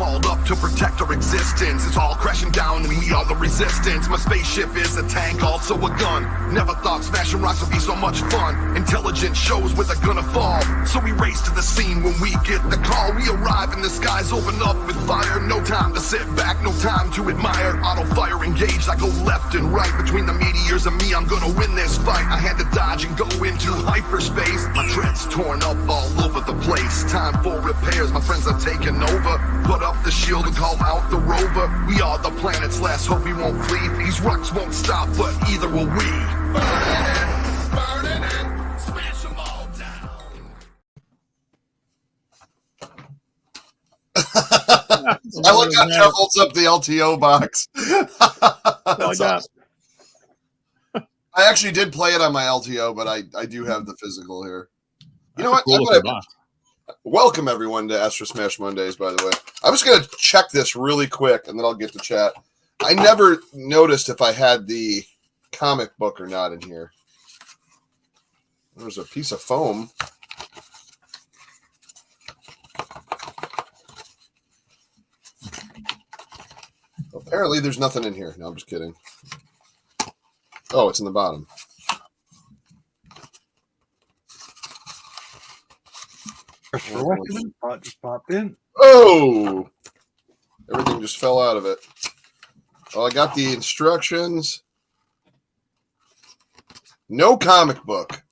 called up to protect our existence. It's all crashing down and we are the resistance. My spaceship is a tank, also a gun. Never thought smashing rocks would be so much fun. Intelligence shows where they're gonna fall, so we race to the scene when we get the call. We arrive and the skies open up with fire. No time to sit back, no time to admire. Auto fire engaged, I go left and right. Between the meteors and me, I'm gonna win this fight. I had to dodge and go into hyperspace. My dread's torn up all over the place. Time for repairs, my friends are taking over. Put up the shield and call out the rover. We are the planet's last hope, we won't flee. These rocks won't stop, but either will we. Burning it, smash them all down. I like how Jeff holds up the LTO box. That's awesome. I actually did play it on my LTO, but I do have the physical here. You know what? Welcome everyone to Astro Smash Mondays, by the way. I'm just going to check this really quick, and then I'll get to chat. I never noticed if I had the comic book or not in here. There's a piece of foam. Apparently, there's nothing in here. No, I'm just kidding. Oh, it's in the bottom. Just popped in. Oh! Everything just fell out of it. Well, I got the instructions. No comic book.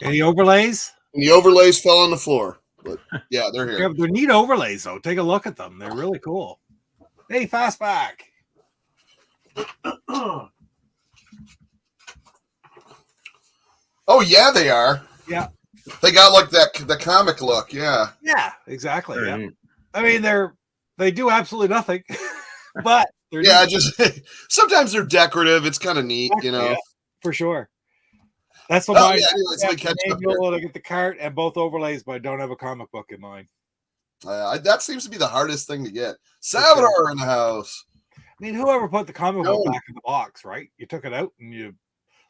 Any overlays? And the overlays fell on the floor. But yeah, they're here. They're neat overlays, though. Take a look at them. They're really cool. Hey, Fastback. Oh, yeah, they are. Yeah. They got like the comic look, yeah. Yeah, exactly. Yeah. I mean, they do absolutely nothing, but they're yeah, just sometimes they're decorative. It's kind of neat, you know. Yeah, for sure. That's the one. I get the cart and both overlays, but I don't have a comic book in mine. That seems to be the hardest thing to get. Salvador in the house. I mean, whoever put the comic book back in the box, right? You took it out and you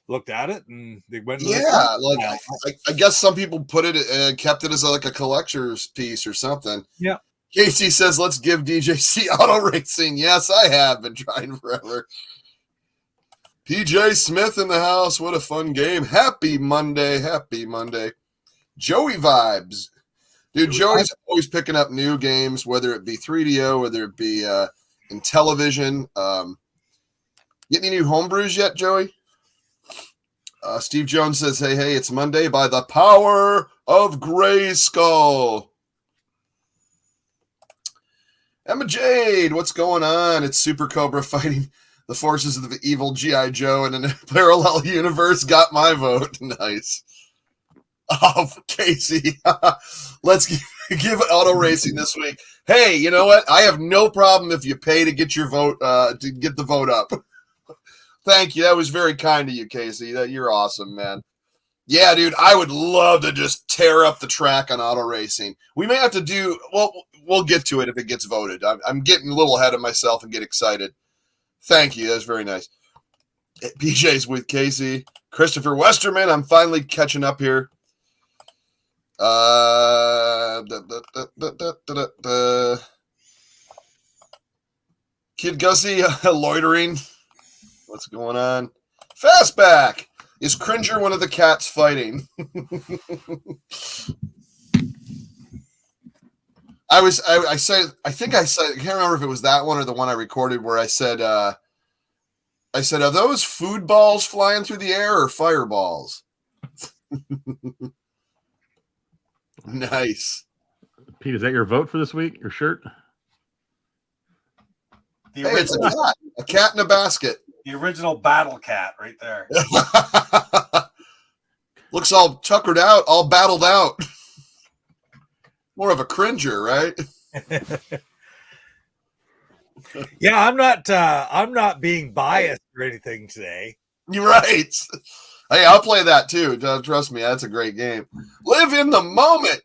looked at it, and they went. Yeah, like I guess some people put it and kept it as like a collector's piece or something. Yeah. Casey says, "Let's give DJC auto racing." Yes, I have been trying forever. PJ Smith in the house. What a fun game! Happy Monday, happy Monday. Joey vibes, dude. Joey's always picking up new games, whether it be 3DO, whether it be Intellivision. Get any new homebrews yet, Joey? Steve Jones says, hey, it's Monday by the power of Grayskull. Emma Jade, what's going on? It's Super Cobra fighting the forces of the evil G.I. Joe in a parallel universe. Got my vote. Nice. Oh, Casey. Let's give auto racing this week. Hey, you know what? I have no problem if you pay to get your vote, to get the vote up. Thank you. That was very kind of you, Casey. You're awesome, man. Yeah, dude, I would love to just tear up the track on auto racing. We may have to do, well, we'll get to it if it gets voted. I'm getting a little ahead of myself and get excited. Thank you. That's very nice. PJ's with Casey. Christopher Westerman, I'm finally catching up here. Kid Gussie loitering. What's going on? Fastback. Is Cringer one of the cats fighting? I think I said, I can't remember if it was that one or the one I recorded where I said, are those food balls flying through the air or fireballs? Nice. Pete, is that your vote for this week? Your shirt? Hey, it's a cat in a basket. The original battle cat right there. Looks all tuckered out, all battled out. More of a cringer, right? Yeah, I'm not being biased or anything today. You're right. Hey, I'll play that too. Trust me, that's a great game. Live in the moment.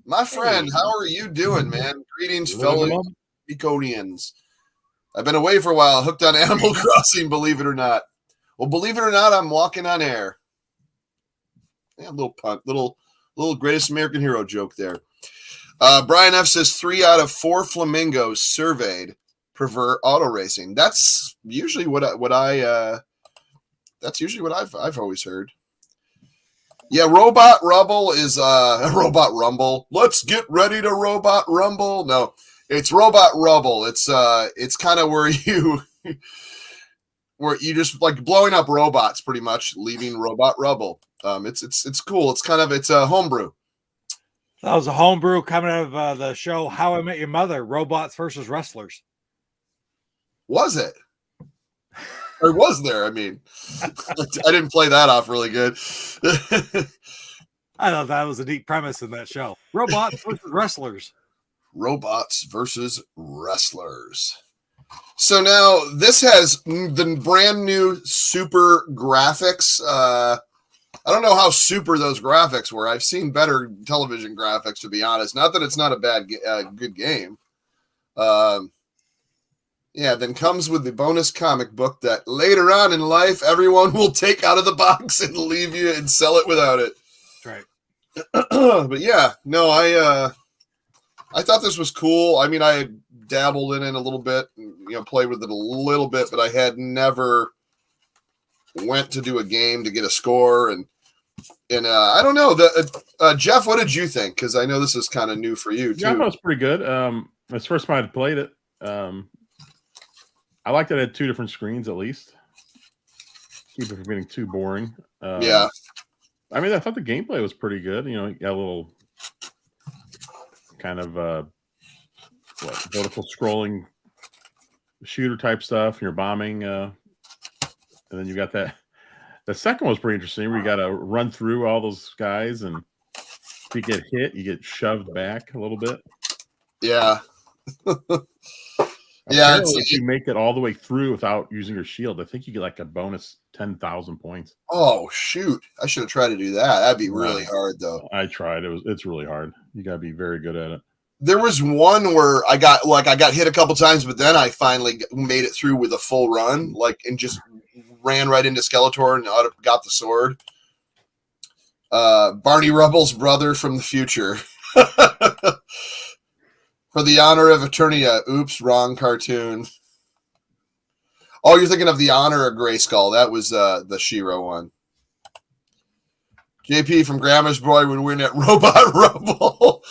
My friend, how are you doing, man? Greetings, fellow Econians. I've been away for a while, hooked on Animal Crossing, believe it or not. Well, believe it or not, I'm walking on air. Yeah, little punt, little greatest American hero joke there. Brian F says 3 out of 4 flamingos surveyed prefer auto racing. That's usually what I've always heard. Yeah, Robot Rumble is Robot Rumble. Let's get ready to Robot Rumble. No, it's Robot Rumble. It's kind of where you just like blowing up robots, pretty much, leaving Robot Rubble. It's cool. It's a homebrew. That was a homebrew coming out of the show How I Met Your Mother, Robots versus Wrestlers. Was it? Or was there? I mean, I didn't play that off really good. I thought that was a neat premise in that show. Robots versus Wrestlers. Robots versus Wrestlers. So now this has the brand new super graphics. I don't know how super those graphics were. I've seen better television graphics, to be honest. Not that it's not a good game. Yeah, then comes with the bonus comic book that later on in life, everyone will take out of the box and leave you and sell it without it. That's right. But yeah, no, I thought this was cool. I mean, I had dabbled in it a little bit, played with it a little bit, but I had never went to do a game to get a score. And I don't know. Jeff, what did you think? Because I know this is kind of new for you, too. Yeah, I thought it was pretty good. It's the first time I'd played it. I liked that it had 2 different screens at least. Keep it from getting too boring. Yeah. I mean, I thought the gameplay was pretty good. You got a little kind of vertical scrolling shooter type stuff. And you're bombing, and then you got that. The second one was pretty interesting. Where you got to run through all those guys, and if you get hit, you get shoved back a little bit. Yeah. Yeah, if you make it all the way through without using your shield, I think you get like a bonus 10,000 points. Oh shoot! I should have tried to do that. That'd be really hard, though. I tried. It's really hard. You gotta be very good at it. There was one where I got hit a couple times, but then I finally made it through with a full run, and just ran right into Skeletor and got the sword. Barney Rubble's brother from the future. For the honor of Eternia. Oops, wrong cartoon. Oh, you're thinking of the honor of Grayskull. That was the She-Ra one. JP from Grandma's Boy would win at Robot Rumble.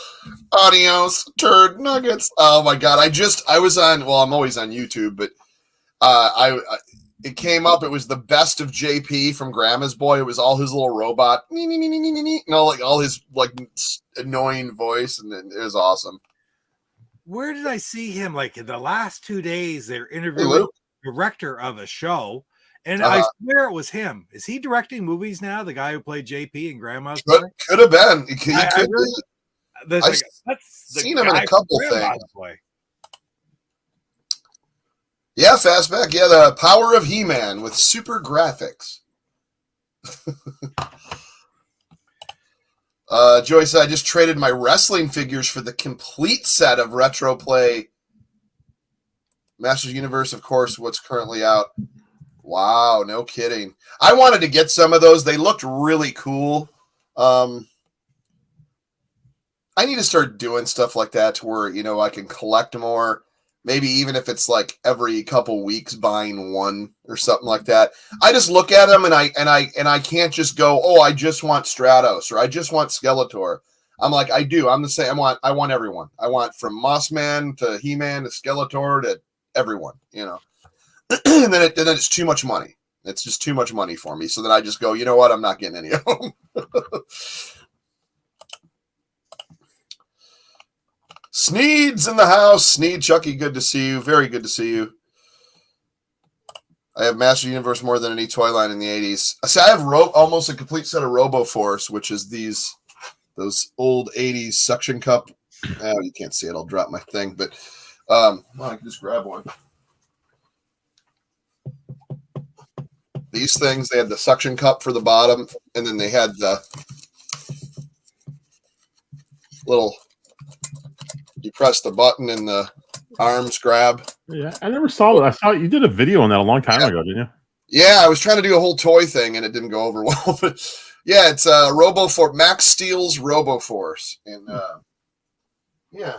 Adios, turd nuggets. Oh my god! I was on. Well, I'm always on YouTube, but it came up. It was the best of JP from Grandma's Boy. It was all his little robot, all his annoying voice, and it was awesome. Where did I see him? In the last 2 days, they're interviewing the director of a show, and I swear it was him. Is he directing movies now? The guy who played JP in Grandma's Boy? Could have been. I've seen him in a couple things. Yeah, Fastback. Yeah, the Power of He-Man with super graphics. Joyce, I just traded my wrestling figures for the complete set of Retro Play Masters Universe, of course, what's currently out. Wow, no kidding. I wanted to get some of those. They looked really cool. I need to start doing stuff like that to where, I can collect more. Maybe even if it's every couple weeks buying one or something like that. I just look at them and I can't just go, oh, I just want Stratos or I just want Skeletor. I'm like, I do. I'm the same. I want everyone. I want from Mossman to He-Man to Skeletor to everyone, and then it's too much money. It's just too much money for me. So then I just go, you know what? I'm not getting any of them. Sneed's in the house. Sneed, Chucky, good to see you. Very good to see you. I have Master Universe more than any toy line in the 80s. I have almost a complete set of RoboForce, which is those old 80s suction cup. Oh, you can't see it. I'll drop my thing. But I can just grab one. These things, they had the suction cup for the bottom, and then they had the little... You press the button and the arms grab. Yeah, I never saw that. I saw you did a video on that a long time ago, didn't you? Yeah, I was trying to do a whole toy thing and it didn't go over well. But yeah, it's RoboForce. Max Steel's RoboForce. And Yeah.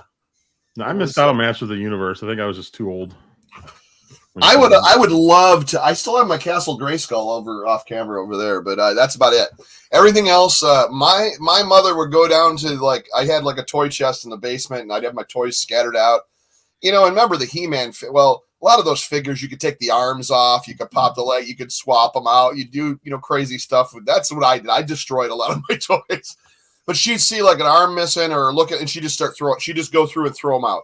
No, I missed out on Masters of the Universe. I think I was just too old. I would love to. I still have my Castle Grayskull over off camera over there, but that's about it. Everything else, my mother would go down to like I had like a toy chest in the basement, and I'd have my toys scattered out. You know, and remember the He-Man? Well, a lot of those figures, you could take the arms off, you could pop the leg, you could swap them out. You do crazy stuff. That's what I did. I destroyed a lot of my toys. But she'd see like an arm missing or look at, and she just go through and throw them out.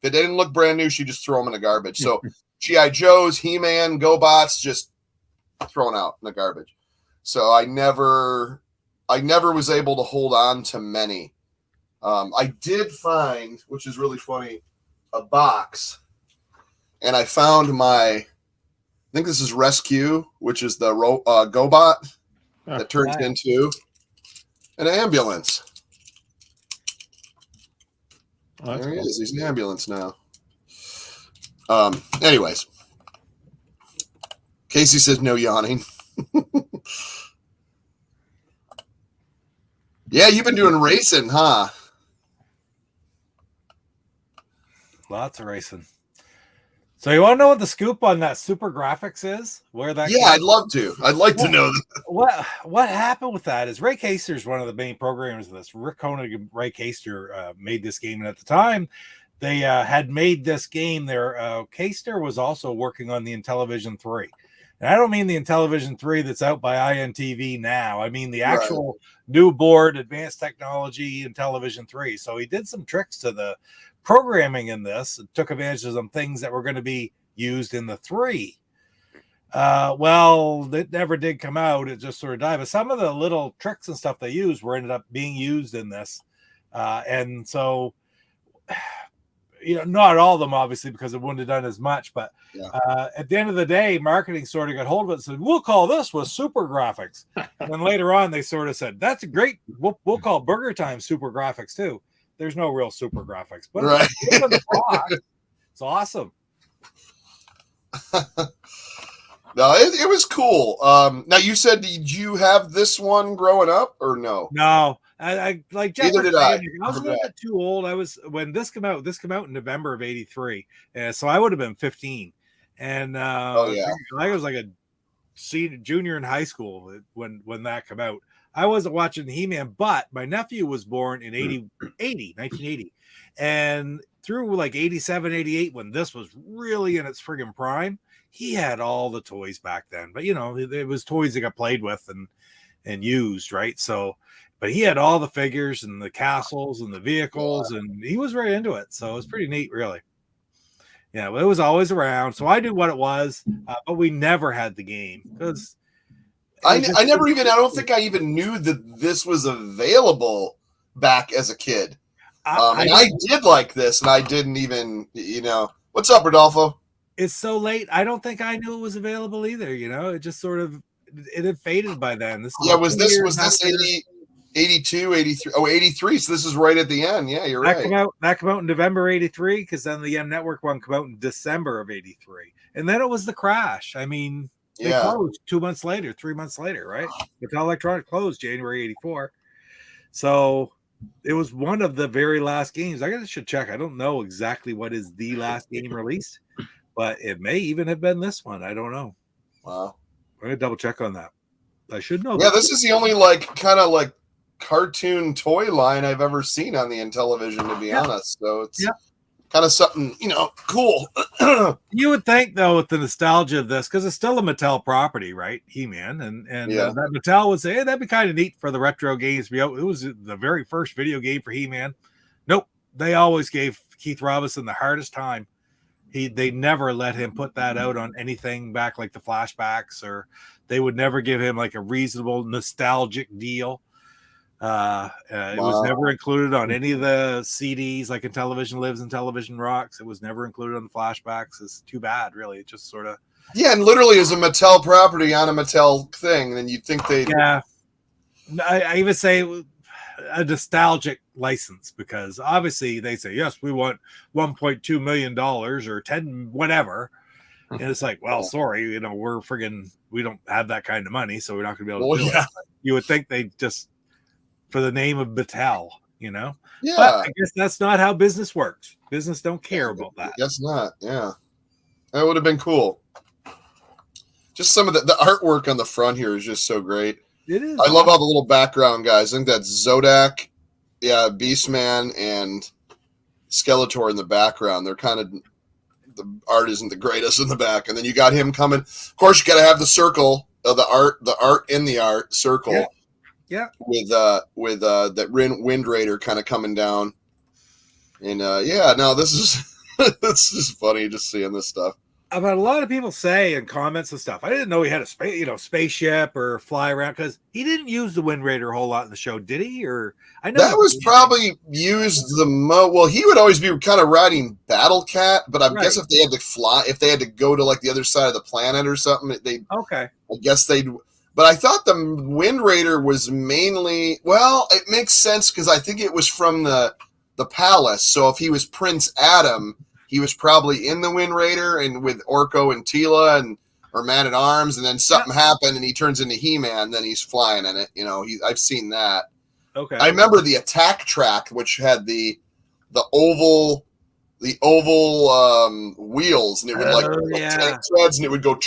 If it didn't look brand new, she just throw them in the garbage. So G.I. Joes, He-Man, GoBots, just thrown out in the garbage. So I never was able to hold on to many. I did find, which is really funny, a box, and I found I think this is Rescue, which is the GoBot that turns into an ambulance. Oh, there he is. He's an ambulance now. Anyways, Casey says no yawning. Yeah, you've been doing racing, huh? Lots of racing. So you want to know what the scoop on that Super Graphics is? Where that? Yeah, I'd love to. I'd like to know that. What happened with that is Ray Kaster is one of the main programmers of this. Rick Koenig and Ray Kaster made this game, and at the time they had made this game. Kaster was also working on the Intellivision 3. And I don't mean the Intellivision 3 that's out by INTV now. I mean the actual new board, advanced technology Intellivision 3. So he did some tricks to the programming in this and took advantage of some things that were going to be used in the 3. Well, it never did come out. It just sort of died. But some of the little tricks and stuff they used ended up being used in this. And so, not all of them, obviously, because it wouldn't have done as much. But at the end of the day, marketing sort of got hold of it and said, we'll call this with Super Graphics. And then later on, they sort of said, that's great. We'll call Burger Time Super Graphics, too. There's no real Super Graphics. But it's awesome. No, it was cool. Now, you said, did you have this one growing up or no? No. I like Jeff. Neither did I. I was a little bit too old. When this came out in November of '83, so I would have been 15. And I was like a junior in high school when that came out. I wasn't watching He-Man, but my nephew was born in 1980, and through like 87, 88, when this was really in its friggin' prime, he had all the toys back then. But it was toys that got played with and used, right? So. But he had all the figures and the castles and the vehicles, and he was very into it. So it was pretty neat, really. Yeah, well, it was always around. So I knew what it was, but we never had the game because I don't think I even knew that this was available back as a kid. I did like this, and I didn't even, what's up, Rodolfo? It's so late. I don't think I knew it was available either. It just sort of it had faded by then. Was this 82, 83? Oh, 83. So this is right at the end. Yeah, you're right. That came out in November 83 because then the M Network one came out in December of 83. And then it was the crash. I mean, they closed 3 months later, right? Mattel Electronics closed January 84. So it was one of the very last games. I should check. I don't know exactly what is the last game released, but it may even have been this one. I don't know. Wow. I'm going to double check on that. I should know. Yeah, this is the only kind of cartoon toy line I've ever seen on the Intellivision, to be honest. So it's kind of something, cool. You would think, though, with the nostalgia of this, because it's still a Mattel property, right? He-Man. And that Mattel would say, hey, that'd be kind of neat for the retro games to be out. It was the very first video game for He-Man. Nope. They always gave Keith Robinson the hardest time. They never let him put that out on anything back like the flashbacks, or they would never give him like a reasonable nostalgic deal. It was never included on any of the CDs like Intellivision Lives and Television Rocks. It was never included on the flashbacks. It's too bad, really. It just sort of and literally is a Mattel property on a Mattel thing. Then you'd think they I even say a nostalgic license, because obviously they say yes, we want $1.2 million or 10 whatever. And it's like, well, sorry, we don't have that kind of money, so we're not gonna be able to do it. You would think they just, for the name of Mattel, you know. Yeah. But I guess that's not how business works. Business don't care about that. Guess not. Yeah. That would have been cool. Just some of the artwork on the front here is just so great. It is. I love all the little background guys. I think that's Zodak, yeah, Beastman, and Skeletor in the background. They're kind of, the art isn't the greatest in the back, and then you got him coming. Of course, you got to have the circle of the art in the art circle. Yeah. With that Wind Raider kind of coming down, and this is this is funny just seeing this stuff. About a lot of people say in comments and stuff, I didn't know he had a spaceship or fly around, because he didn't use the Wind Raider a whole lot in the show, did he? Or I know that was probably used the most. Well, he would always be kind of riding Battle Cat, but I guess if they had to fly, if they had to go to like the other side of the planet or something, I guess they'd. But I thought the Wind Raider was mainly, well, it makes sense because I think it was from the palace. So if he was Prince Adam, he was probably in the Wind Raider and with Orko and Tila or Man at Arms, and then something happened and he turns into He-Man, then he's flying in it. You know, I've seen that. Okay. I remember the attack track, which had the oval wheels, and it would tank treads, and it would go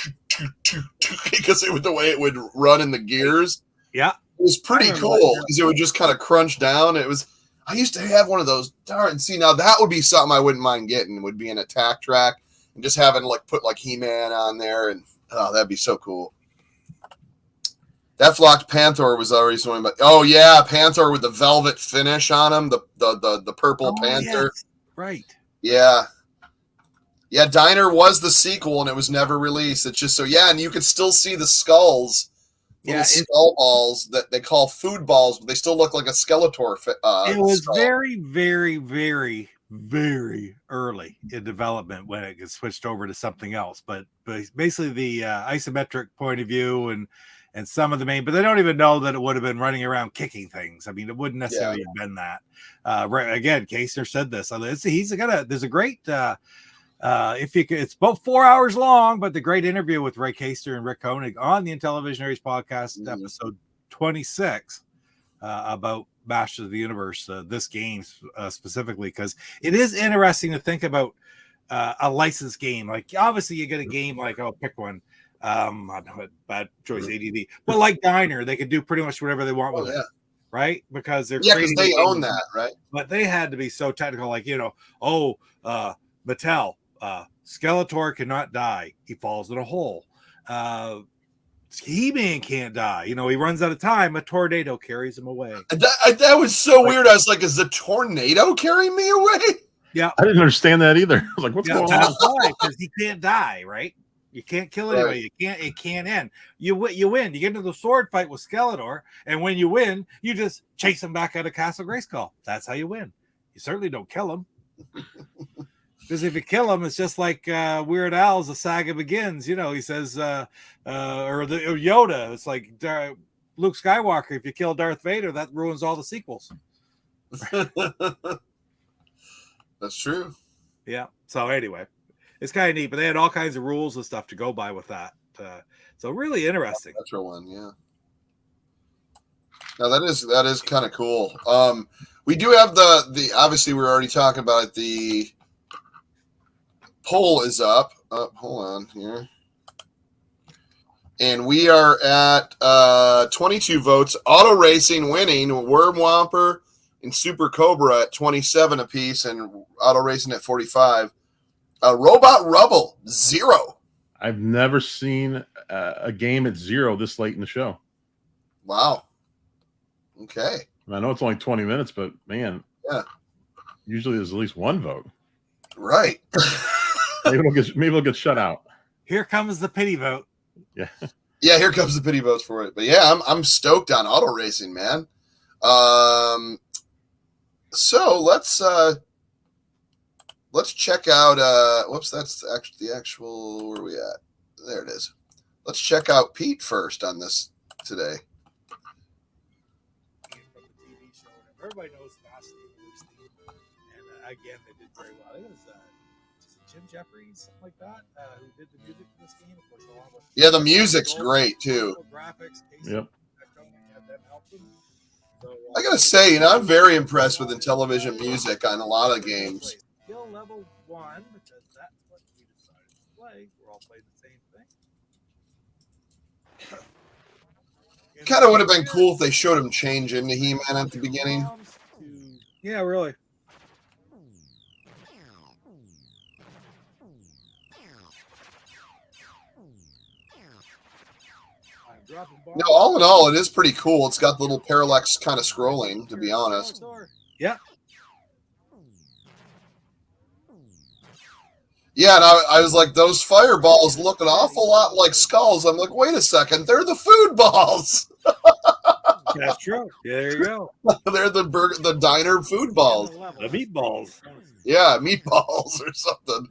because it was the way it would run in the gears. Yeah, it was pretty cool because it would just kind of crunch down. It was. I used to have one of those. Darn, see, now that would be something I wouldn't mind getting. Would be an attack track and just having put He-Man on there, and that'd be so cool. That flocked Panther was already something, but Panther with the velvet finish on him, the purple Panther. Yes. Right. Yeah. Yeah, Diner was the sequel, and it was never released. It's just and you could still see the skulls, skull balls that they call food balls, but they still look like a Skeletor. It was skull. very, very, very, very early in development when it gets switched over to something else. But basically, the isometric point of view and some of the main, but they don't even know that it would have been running around kicking things. I mean, it wouldn't necessarily have been that. Right, again, Kastner said this. There's a great. It's about 4 hours long, but the great interview with Ray Kastner and Rick Koenig on the Intellivisionaries podcast, episode 26, about Masters of the Universe, this game specifically, because it is interesting to think about a licensed game. Like, obviously, you get a game like, pick one. Bad choice, ADD, but like Diner, they could do pretty much whatever they want with it, right? Because they're because they own that, right? But they had to be so technical, like Mattel. Skeletor cannot die. He falls in a hole. He-Man can't die. He runs out of time. A tornado carries him away. That was so weird. I was like, is the tornado carrying me away? Yeah. I didn't understand that either. I was like, what's going on? Because he can't die, right? You can't kill anybody. Right. It can't end. You win. You get into the sword fight with Skeletor, and when you win, you just chase him back out of Castle Grayskull. That's how you win. You certainly don't kill him. Because if you kill him, it's just like Weird Al's The Saga Begins. He says, or Yoda. It's like Luke Skywalker. If you kill Darth Vader, that ruins all the sequels. That's true. Yeah. So anyway, it's kind of neat. But they had all kinds of rules and stuff to go by with that. So really interesting. That's a one, yeah. Now that is kind of cool. We do have the obviously we're already talking about it. The poll is up. Hold on here. And we are at 22 votes. Auto Racing winning. Worm Whomper and Super Cobra at 27 apiece, and Auto Racing at 45. Robot Rubble, 0. I've never seen a game at 0 this late in the show. Wow. Okay. I know it's only 20 minutes, but man, usually there's at least one vote. Right. maybe it'll get shut out. Here comes the pity vote. Yeah. Yeah, here comes the pity votes for it. But yeah, I'm stoked on Auto Racing, man. So let's check out whoops, that's actually the actual, where are we at? There it is. Let's check out Pete first on this today. Everybody knows Masters of the Universe, and again, they did very well. It was Jim Jeffries, something like that, who did the music for this game. Of course, along with the music's great too. Graphics, yep. Them helped them. I gotta say, I'm very impressed with Intellivision music on a lot of games. Skill level 1, because that's what we decided to play. We're all playing the same thing. Kind of would have been cool if they showed him change into He-Man at the beginning. Yeah, really. No, all in all, it is pretty cool. It's got the little parallax kind of scrolling, to be honest. Yeah. Yeah, and I was like, those fireballs look an awful lot like skulls. I'm like, wait a second, they're the food balls. That's true. Yeah, there you go. They're the diner food balls. The meatballs. Yeah, meatballs or something.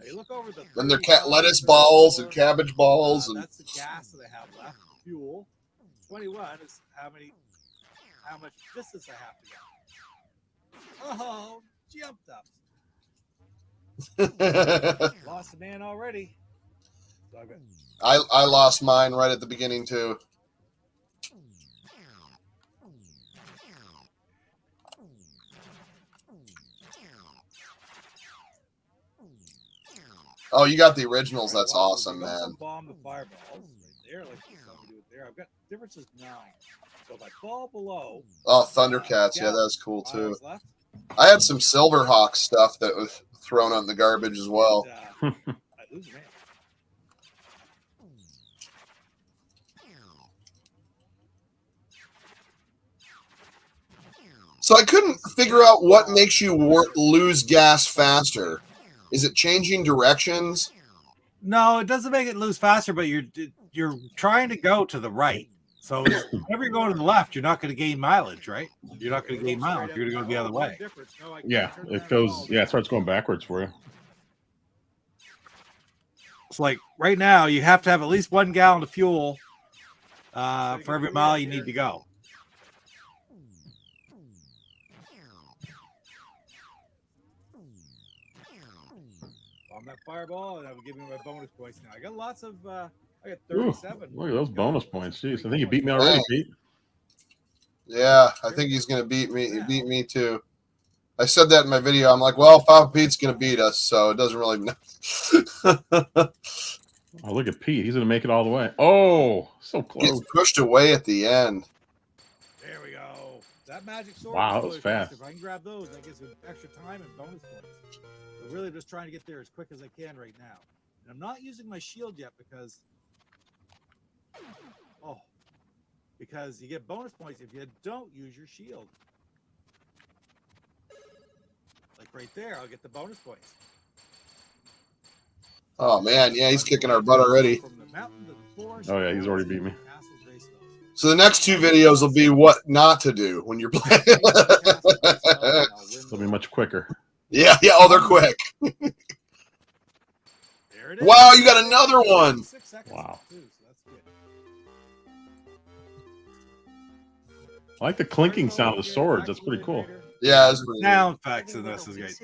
And they're lettuce balls and cabbage balls. And that's the gas that I have left. Fuel. 21 is how much distance I have to go. Oh, jumped up. Lost a man already. So I lost mine right at the beginning too. Oh, you got the originals. That's awesome, man. Bomb the fireballs right there, like do it there. I've got differences 9. So if I fall below. Oh, Thundercats. Yeah, that's cool too. I had some Silverhawk stuff that was thrown out in the garbage as well. I lose a man. So I couldn't figure out what makes you lose gas faster. Is it changing directions? No, it doesn't make it lose faster, but you're trying to go to the right. So whenever you're going to the left, you're not going to gain mileage, right? You're not going to gain mileage. You're going to go the other way. Yeah, it goes. Yeah, it starts going backwards for you. It's like right now, you have to have at least 1 gallon of fuel for every mile you need to go. On that fireball, and I will give me my bonus points now. I got lots of. I got 37. Ooh, look at those bonus points. Jeez, I think you beat me already, Pete. Yeah, I think he's going to beat me. He beat me too. I said that in my video. I'm like, well, Papa Pete's going to beat us, so it doesn't really matter. Oh, look at Pete. He's going to make it all the way. Oh, so close. Gets pushed away at the end. There we go. That magic sword. Wow, that was fast. If I can grab those, that gives me extra time and bonus points. I'm really just trying to get there as quick as I can right now. And I'm not using my shield yet because you get bonus points if you don't use your shield. Like right there, I'll get the bonus points. Oh man, yeah, he's kicking our butt already. Oh yeah, he's already beat me. So the next 2 videos will be what not to do when you're playing. They'll be much quicker. Yeah. Oh, they're quick. Wow, you got another one. Wow. I like the clinking sound of the swords. That's pretty cool. Yeah, it's pretty sound effects in this is great.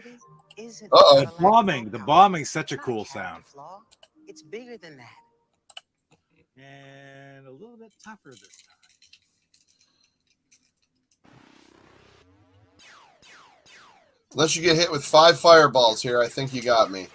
Uh-oh. The bombing's such a cool sound. It's bigger than that. And a little bit tougher this time. Unless you get hit with 5 fireballs here, I think you got me.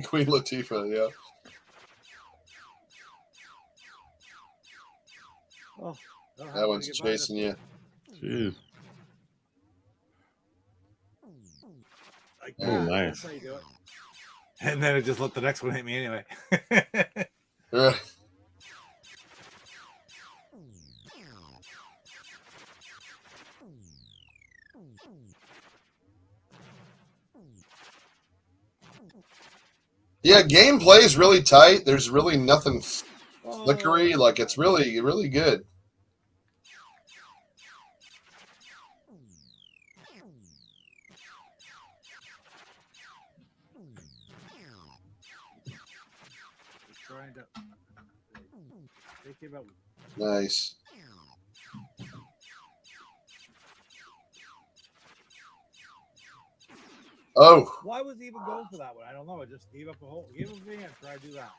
Queen Latifah, yeah. Oh, that one's chasing you. Jeez. Like Oh, nice. That's how you do it. And then it just let the next one hit me anyway. Yeah, gameplay is really tight. There's really nothing flickery. Like, it's really, really good. Nice. Oh, Why was he even going for that one? I don't know. I just gave up a whole. Gave him a van. Try to do that.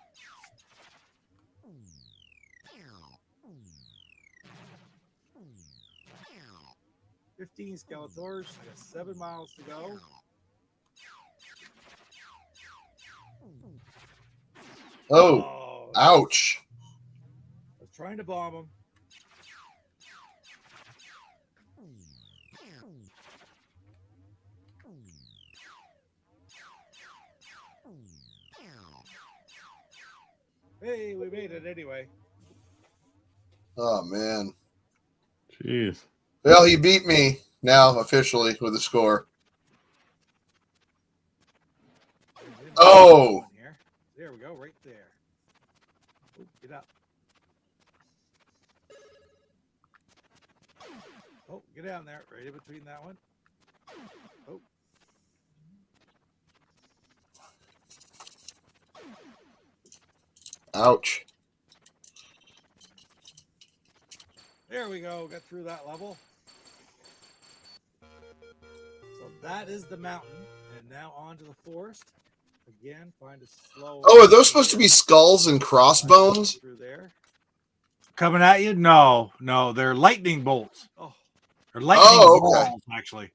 15 Skeletors. I got 7 miles to go. oh, ouch. I was trying to bomb him. Hey, we made it anyway. Oh, man. Jeez. Well, he beat me now officially with a score. Oh. There we go, right there. Oh, get up. Oh, get down there, right in between that one. Oh. Ouch. There we go, got through that level. So that is the mountain, and now on to the forest. Again, find a slow. Oh, are those supposed to be skulls and crossbones? Through there. Coming at you? No, they're lightning bolts. Oh, they're lightning balls, actually.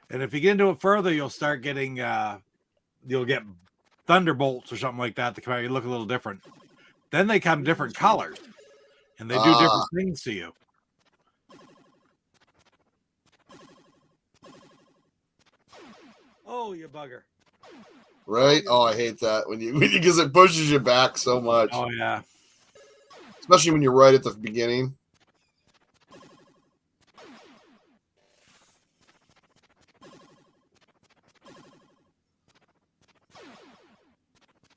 And if you get into it further, you'll start getting, you'll get thunderbolts or something like that. You look a little different. Then they come different colors, and they do different things to you. Oh, you bugger! Right? Oh, I hate that because it pushes you back so much. Oh yeah. Especially when you're right at the beginning.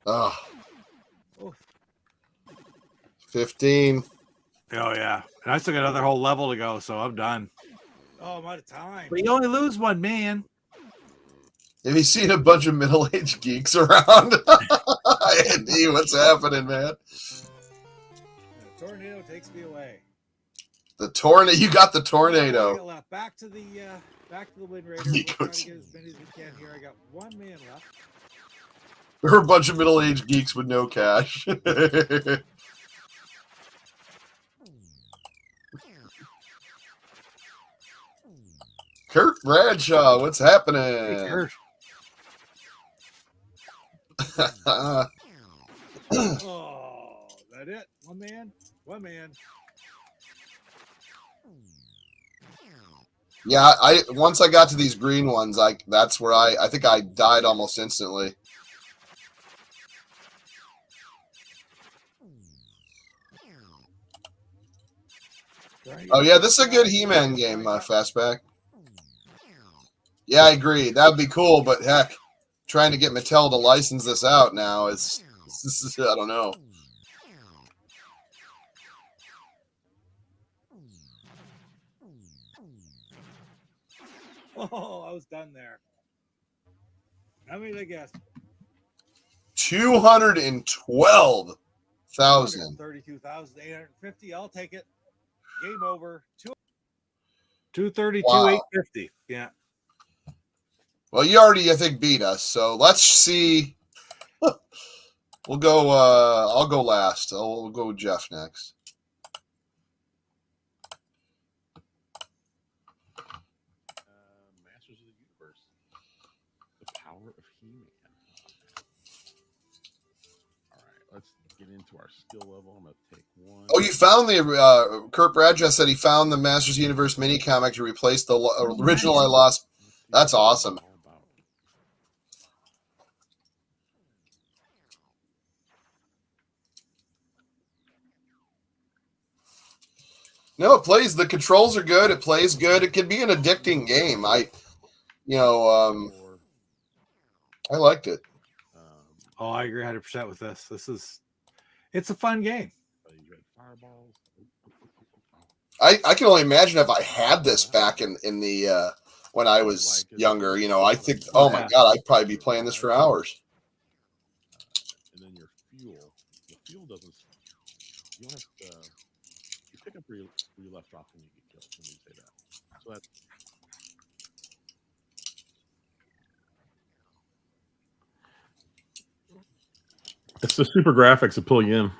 Oh. 15. Oh yeah. And I still got another whole level to go, so I'm done. Oh, I'm out of time. But you only lose one man. Have you seen a bunch of middle-aged geeks around? Andy, what's happening, man? The tornado takes me away. The tornado, you got the tornado. Back to the Wind Raider. We'll try to get as many as we can here. I got one man left. There are a bunch of middle-aged geeks with no cash. Kurt Bradshaw, what's happening? Hey, Kurt. Oh, that it? One man? One man. Yeah, once I got to these green ones, that's where I think I died almost instantly. Oh yeah, this is a good He-Man game, Fastback. Yeah, I agree. That'd be cool, but heck, trying to get Mattel to license this out now is I don't know. Oh, I was done there. How many did I guess? 212,000. 32,850. I'll take it. Game over. 232, wow. 850. Yeah. Well, you already, I think, beat us. So let's see. We'll go. I'll go last. We'll go with Jeff next. Masters of the Universe. The power of He-Man. All right, let's get into our skill level. I'm going to take one. Oh, you found the Kurt Bradshaw said he found the Masters of the Universe mini comic to replace the original I lost. That's awesome. No, it plays. The controls are good. It plays good. It can be an addicting game. I liked it. Oh, I agree 100% with this. It's a fun game. I can only imagine if I had this back in the when I was younger. I think, oh my God, I'd probably be playing this for hours. And then your fuel. The fuel doesn't. You don't have to. You pick up where you left off when you get killed. Let me say that. So that's. It's the super graphics that pull you in.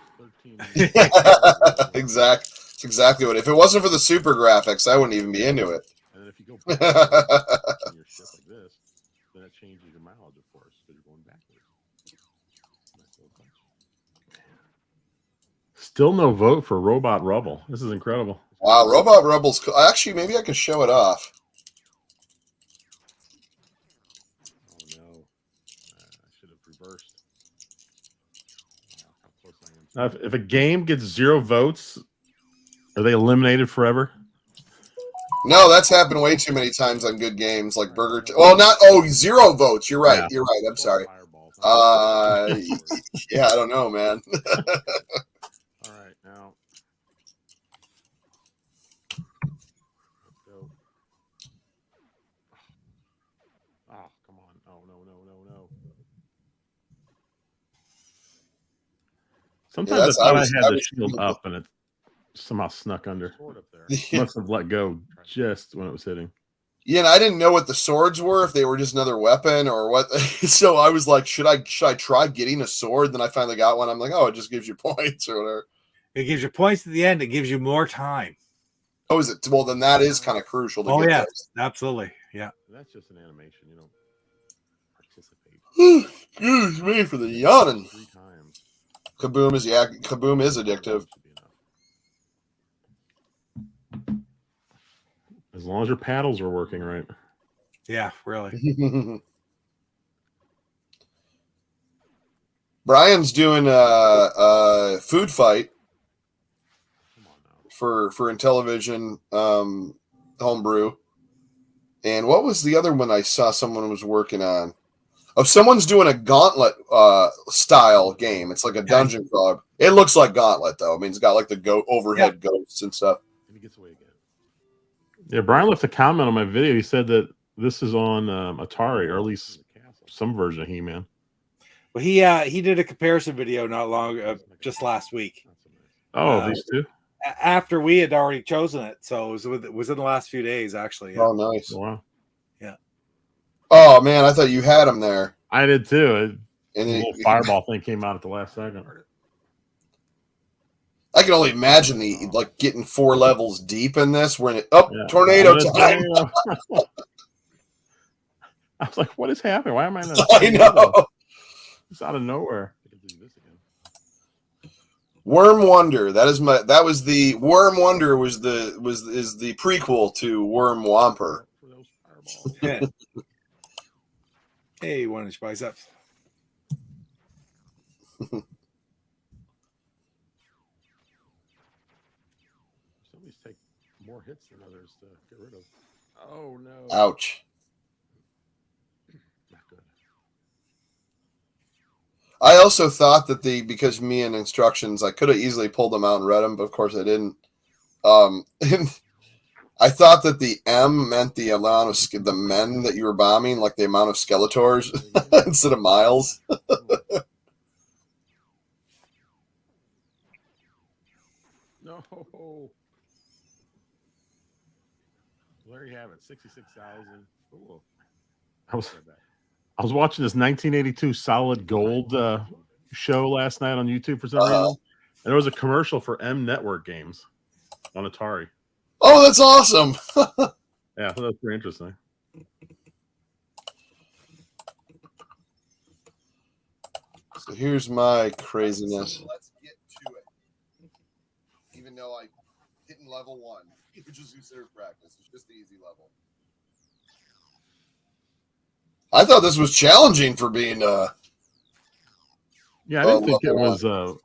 Exactly. It's exactly what. If it wasn't for the super graphics, I wouldn't even be into it. And then if you go back in your ship like this, then it changes your mileage, of course, because you're going backwards. Still no vote for Robot Rubble. This is incredible. Wow, Robot Rebels. Cool. Actually, maybe I can show it off. Oh no, I should have reversed. Wow, how close I am. Now, if a game gets 0 votes, are they eliminated forever? No, that's happened way too many times on good games like Burger. Well, not 0 votes. You're right. Yeah. You're right. I'm sorry. Yeah, I don't know, man. All right, now let's go. Oh, come on! Oh no! Sometimes I thought I had the shield up and it somehow snuck under. Must have let go just when it was hitting. Yeah, and I didn't know what the swords were, if they were just another weapon or what. So I was like, should I try getting a sword? Then I finally got one. I'm like, oh, it just gives you points or whatever. It gives you points at the end. It gives you more time. Oh, is it? Well, then that is kind of crucial to get those. Absolutely. Yeah. That's just an animation. You don't participate. Excuse me for the yawning. 3 times. Kaboom is addictive. As long as your paddles are working right. Yeah, really. Brian's doing a food fight for Intellivision homebrew. And what was the other one I saw someone was working on? Oh, someone's doing a Gauntlet style game. It's like a dungeon crawler. It looks like Gauntlet though. I mean, it's got like the overhead ghosts and stuff. And he gets away again. Yeah, Brian left a comment on my video. He said that this is on Atari, or at least some version of He-Man. Well, he did a comparison video not long just last week. Oh, these two? After we had already chosen it, so it was in the last few days, actually. Yeah. Oh, nice! Wow. Yeah. Oh man, I thought you had them there. I did too. And the little fireball thing came out at the last second. I can only imagine getting 4 levels deep in this. We're in tornado time. I was like, what is happening? Why am I in a I know. It's out of nowhere. Worm Wonder. Is the Worm Wonder is the prequel to Worm Whomper. Yeah. Hey, 1-inch biceps. Somebody's take more hits than others to get rid of. Oh no! Ouch. Not good. I also thought that because me and instructions, I could have easily pulled them out and read them, but of course I didn't. And I thought that the M meant the amount of the men that you were bombing, like the amount of Skeletors instead of miles. No. There you have it, 66,000. I was watching this 1982 Solid Gold show last night on YouTube for some reason, and there was a commercial for M Network games on Atari. Oh, that's awesome! Yeah, so that's pretty interesting. So here's my craziness. Let's get to it. Even though I didn't level 1, which is considered practice, it's just the easy level. I thought this was challenging for being yeah, I didn't think it was I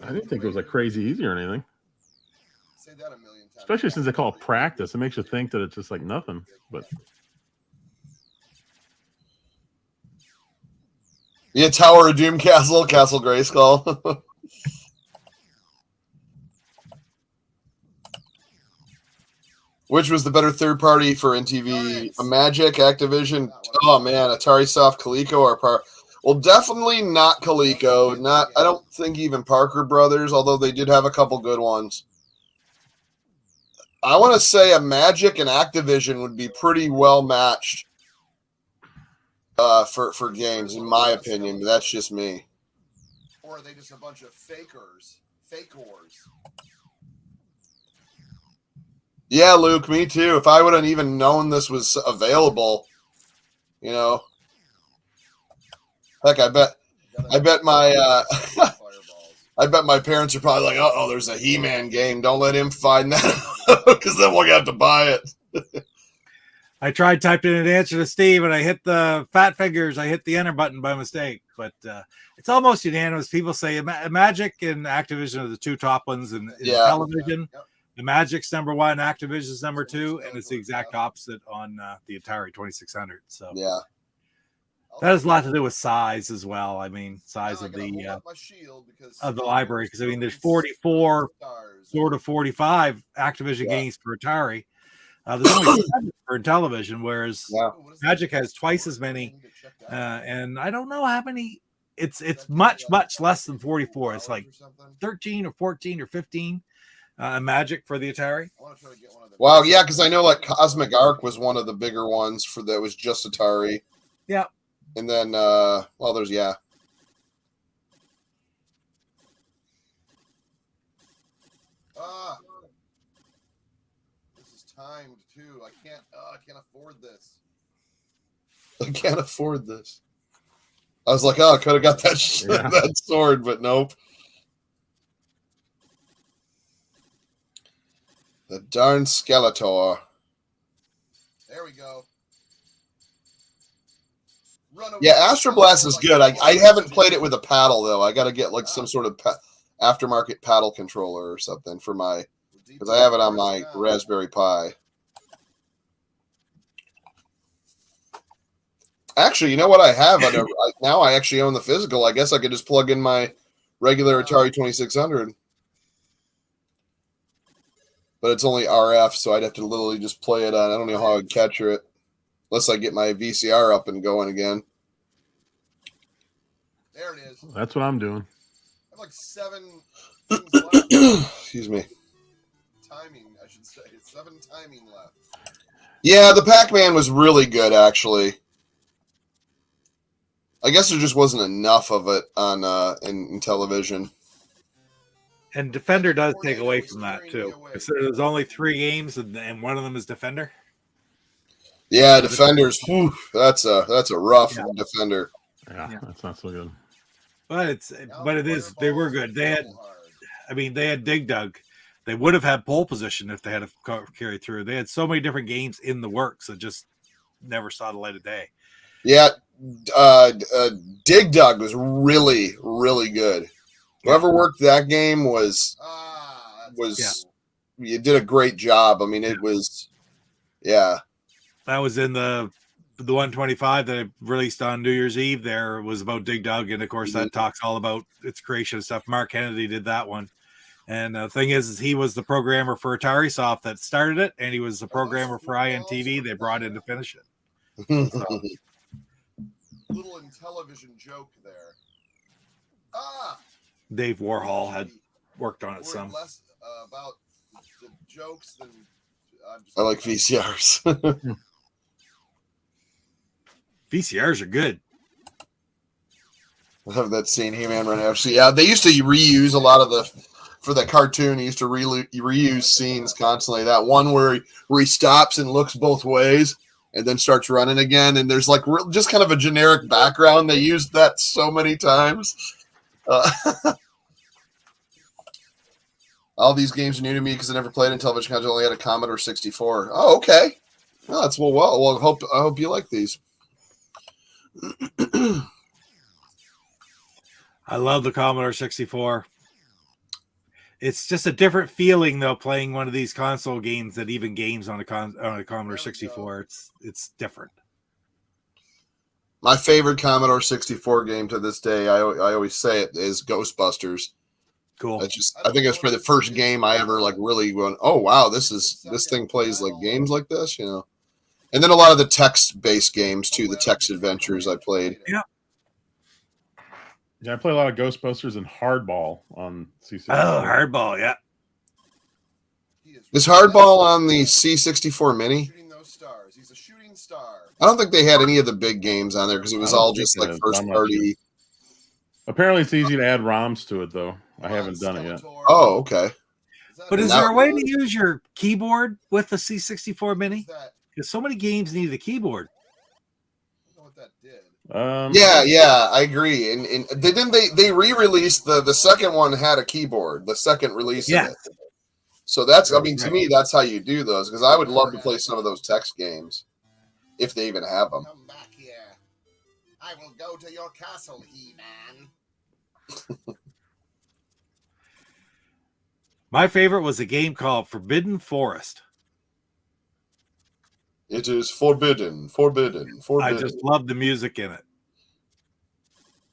didn't think it was like crazy easy or anything. Say that a million times. Especially since they call it practice. It makes you think that it's just like nothing. But yeah, Tower of Doom Castle Grayskull. Which was the better third party for NTV? Magic, Activision? Oh man, Atari Soft, Coleco, or well, definitely not Coleco. I don't think even Parker Brothers, although they did have a couple good ones. I want to say a Magic and Activision would be pretty well matched for games, in my opinion. But that's just me. Or are they just a bunch of fakers? Fakors. Yeah, Luke, me too. If I would have even known this was available, you know. Heck, I bet my I bet my parents are probably like, oh, there's a He-Man game. Don't let him find that because then we'll have to buy it. I tried typing an answer to Steve and I hit the fat fingers. I hit the enter button by mistake, but it's almost unanimous. People say Magic and Activision are the two top ones in television. Yep. The Magic's number one, Activision's number two, and it's the exact opposite on the Atari 2600. So yeah, that has a lot to do with size as well. I mean, size of the library, because I mean, there's 44, sort of 45 Activision games for Atari. There's only 7 for television, whereas Magic has twice as many, and I don't know how many. It's much less than 44. It's like 13 or 14 or 15. Magic for the Atari. Wow, yeah, because I know like Cosmic Arc was one of the bigger ones for that was just Atari. Yeah. And then there's this is timed too. I can't afford this. I can't afford this. I was like, I could have got that that sword, but nope. The darn Skeletor. There we go. Yeah, Astro Blast is good. I haven't played it with a paddle, though. I got to get like some sort of aftermarket paddle controller or something for my, because I have it on my Raspberry Pi. Actually, you know what I have? Now I actually own the physical. I guess I could just plug in my regular Atari 2600. But it's only RF, so I'd have to literally just play it on. I don't know how I'd capture it. Unless I get my VCR up and going again. There it is. That's what I'm doing. I have like 7 things left. Excuse me. Timing, I should say. 7 timing left. Yeah, the Pac-Man was really good, actually. I guess there just wasn't enough of it on in television. And Defender does take away from that too. So there's only 3 games, and one of them is Defender. Yeah, Defenders. Whew, that's a rough Defender. Yeah, that's not so good. But it is. They were good. They had Dig Dug. They would have had pole position if they had carried through. They had so many different games in the works that just never saw the light of day. Yeah, Dig Dug was really, really good. Whoever worked that game was you did a great job. I mean, it was, That was in the 125 that I released on New Year's Eve. There was about Dig Dug, and of course that talks all about its creation and stuff. Mark Kennedy did that one, and the thing is he was the programmer for Atari Soft that started it, and he was the programmer for INTV. They brought in to finish it. So. Little Intellivision joke there. Dave Warhol had worked on it some. Less about the jokes than I like VCRs. VCRs are good. I have that scene He-Man run out. So yeah, they used to reuse a lot of for that cartoon. He used to reuse scenes constantly. That one where he stops and looks both ways and then starts running again. And there's like just kind of a generic background. They used that so many times. All these games are new to me because I never played in television. I only had a Commodore 64. Oh, okay. Well, that's well. I hope you like these. I love the Commodore 64. It's just a different feeling though playing one of these console games than even games on a Commodore 64. It's different. My favorite Commodore 64 game to this day, I always say it, is Ghostbusters. Cool. I think it was probably the first game I ever like really went, oh wow, this thing plays like games like this, you know. And then a lot of the text-based games too, the text adventures I played. Yeah. Yeah, I play a lot of Ghostbusters and Hardball on C64. Oh, Hardball, yeah. Is Hardball on the C64 Mini? He's a shooting star. I don't think they had any of the big games on there because it was all just like first party. Apparently, it's easy to add ROMs to it, though. I haven't done it yet. Oh, okay. But is there a way to use your keyboard with the C64 Mini? Because so many games need a keyboard. Yeah, I agree. And they re-released the second one had a keyboard. The second release of it. So that's, I mean, to me, that's how you do those, because I would love to play some of those text games if they even have them. Come back here. I will go to your castle, He-Man. My favorite was a game called Forbidden Forest. It is forbidden. I just love the music in it.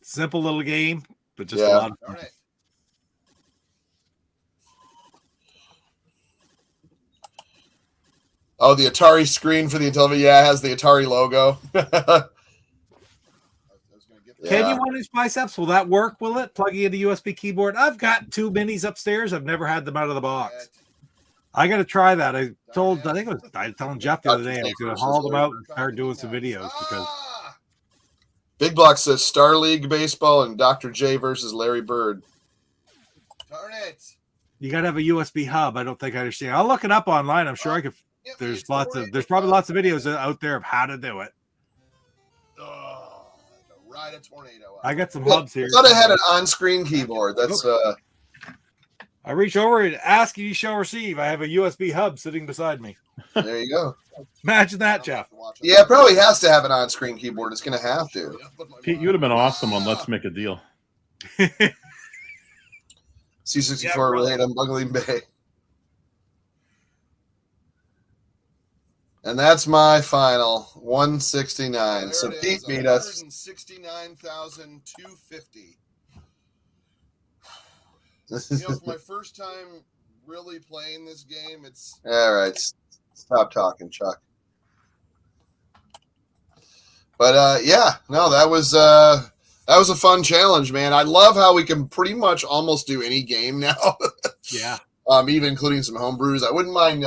Simple little game, but just a lot of fun. Oh, the Atari screen for the Intellivision, yeah, it has the Atari logo. Can you manage biceps? Will that work? Will it? Plugging into USB keyboard? I've got 2 minis upstairs. I've never had them out of the box. I got to try that. I was telling Jeff the other day I was going to haul them out and start doing some videos because. Big Block says Star League Baseball and Dr. J versus Larry Bird. Darn it. You got to have a USB hub. I don't think I understand. I'll look it up online. I'm sure I could. There's probably lots of videos out there of how to do it. Ride a tornado. I got some hubs here. I thought I had an on-screen keyboard. That's I reach over and ask, you shall receive. I have a USB hub sitting beside me. There you go. Imagine that, Jeff. Yeah, it probably has to have an on-screen keyboard. It's going to have to. Pete, you would have been awesome on Let's Make a Deal. C64 related on Bungling Bay. And that's my final 169. So Pete beat us. 169,250. For my first time really playing this game, it's all right. Stop talking, Chuck. But that was a fun challenge, man. I love how we can pretty much almost do any game now. Yeah. Even including some homebrews. I wouldn't mind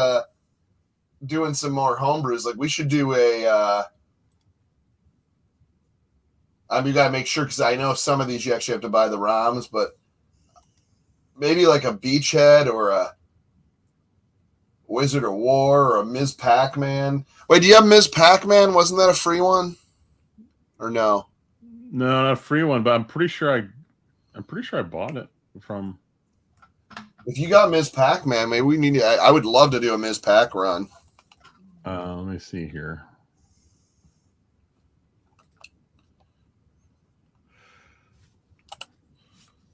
doing some more homebrews. Like we should do a we gotta make sure, because I know some of these you actually have to buy the ROMs, but maybe like a Beachhead or a Wizard of War or a Ms. Pac-Man. Wait, do you have Ms. Pac-Man? Wasn't that a free one? Or no? No, not a free one, but I'm pretty sure I bought it from. If you got Ms. Pac-Man, maybe we need. I would love to do a Ms. Pac run. Let me see here.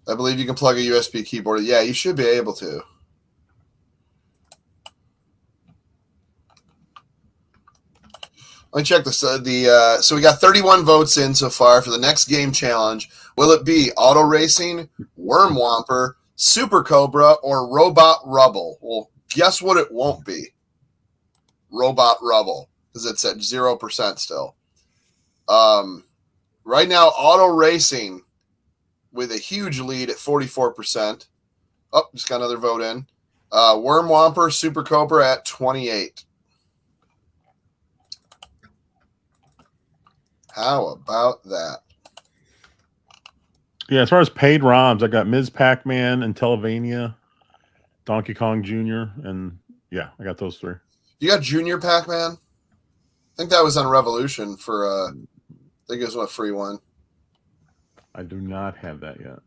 I believe you can plug a USB keyboard. Yeah, you should be able to. Let me check this. So we got 31 votes in so far for the next game challenge. Will it be Auto Racing, Worm Whomper, Super Cobra, or Robot Rubble? Well, guess what it won't be? Robot Rubble, because it's at 0% still. Right now, Auto Racing with a huge lead at 44%. Oh, just got another vote in. Worm Whomper, Super Cobra at 28. How about that? Yeah, as far as paid ROMs, I got Ms. Pac-Man, Intellivision, Donkey Kong Jr., and yeah, I got those 3. You got Junior Pac-Man? I think that was on Revolution for, I think it was a free one. I do not have that yet.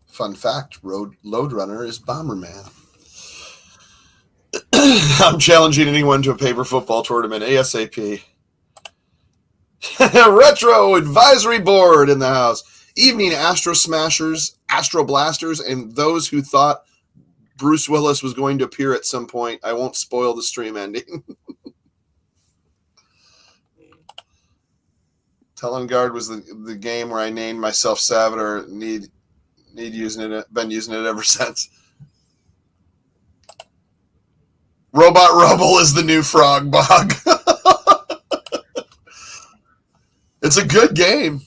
Fun fact, Load Runner is Bomberman. I'm challenging anyone to a paper football tournament ASAP. Retro Advisory Board in the house. Evening Astro Smashers, Astro Blasters, and those who thought Bruce Willis was going to appear at some point. I won't spoil the stream ending. Telengard was the game where I named myself Salvador. Need using it. Been using it ever since. Robot Rubble is the new Frog Bog. It's a good game.